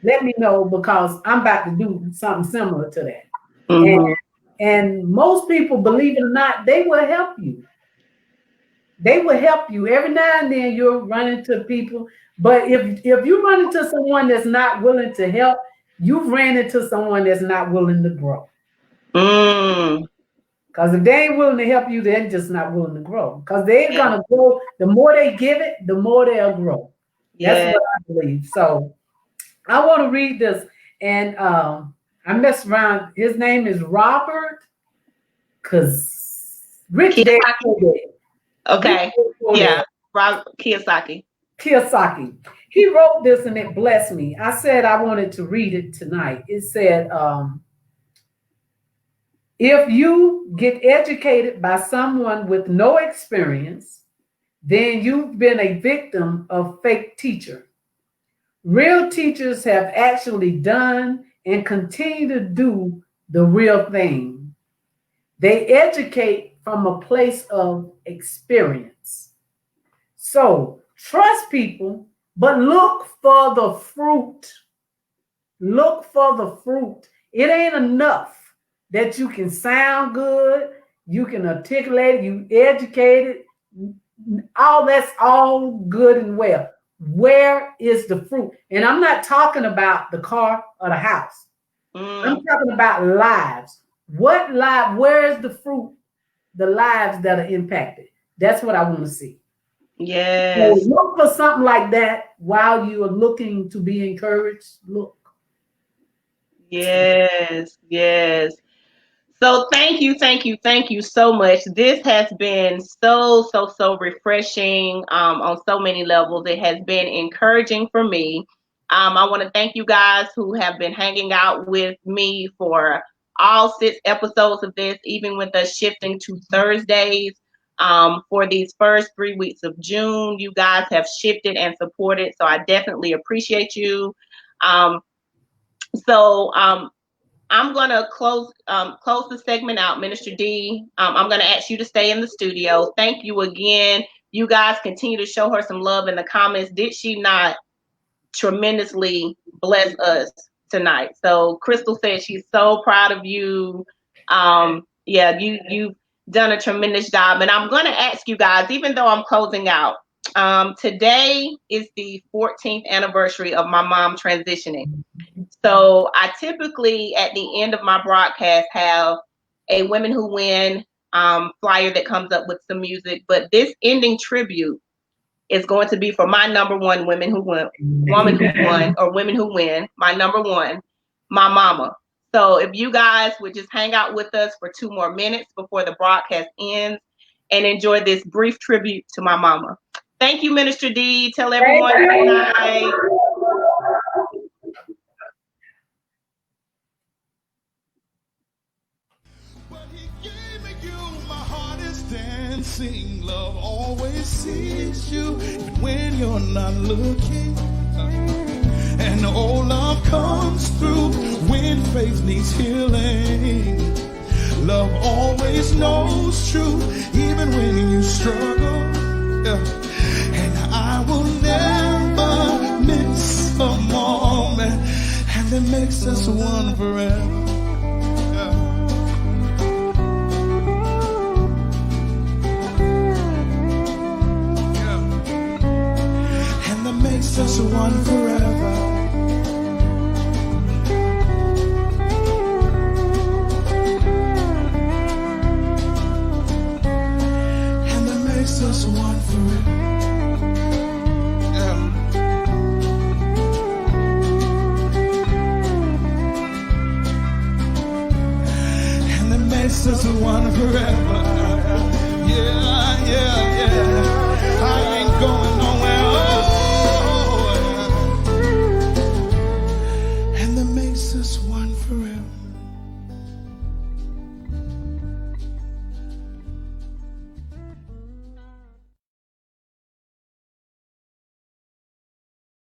Let me know because I'm about to do something similar to that. And Mm-hmm. and most people, believe it or not, they will help you. They will help you. Every now and then you'll run into people. But if you run into someone that's not willing to help, you've ran into someone that's not willing to grow. Mm. Because if they ain't willing to help you, they're just not willing to grow. Because they're Yeah. gonna grow. The more they give it, the more they'll grow. That's Yeah. what I believe. So I want to read this, and I messed around. His name is Robert, because Rich Dad Kiyosaki. Poor Dad. Rich Okay. Dad Poor Yeah. Dad. Rob Kiyosaki. Kiyosaki. He wrote this and it blessed me. I said I wanted to read it tonight. It said, if you get educated by someone with no experience, then you've been a victim of fake teacher. Real teachers have actually done and continue to do the real thing. They educate from a place of experience. So trust people, but look for the fruit. Look for the fruit. It ain't enough that you can sound good, you can articulate it, you educated. All that's all good and well. Where is the fruit? And I'm not talking about the car or the house. I'm Mm. talking about lives. What life? Where is the fruit? The lives that are impacted. That's what I want to see. So Yes. look for something like that while you are looking to be encouraged. Look. Yes. Yes. So thank you so much. This has been so refreshing on so many levels. It has been encouraging for me. I want to thank you guys who have been hanging out with me for all 6 episodes of this, even with us shifting to Thursdays for these first 3 weeks of June. You guys have shifted and supported, so I definitely appreciate you. Um, so I'm gonna close the segment out, Minister D. I'm gonna ask you to stay in the studio. Thank you again. You guys continue to show her some love in the comments. Did she not tremendously bless us tonight? So Crystal said she's so proud of you. Yeah, you've done a tremendous job. And I'm gonna ask you guys, even though I'm closing out, today is the 14th anniversary of my mom transitioning. So I typically, at the end of my broadcast, have a Women Who Win flyer that comes up with some music. But this ending tribute is going to be for my number one women who win, woman who won, or women who win. My number one, my mama. So if you guys would just hang out with us for 2 more minutes before the broadcast ends and enjoy this brief tribute to my mama. Thank you, Minister D. Tell everyone good night. But he gave me you, my heart is dancing. Love always sees you when you're not looking. And oh, love comes through when faith needs healing. Love always knows truth, even when you struggle. And I will never miss a moment, and it makes us one forever. Makes us one forever. And that makes us one forever. Yeah. And that makes us one forever. Yeah, yeah, yeah. I ain't going nowhere.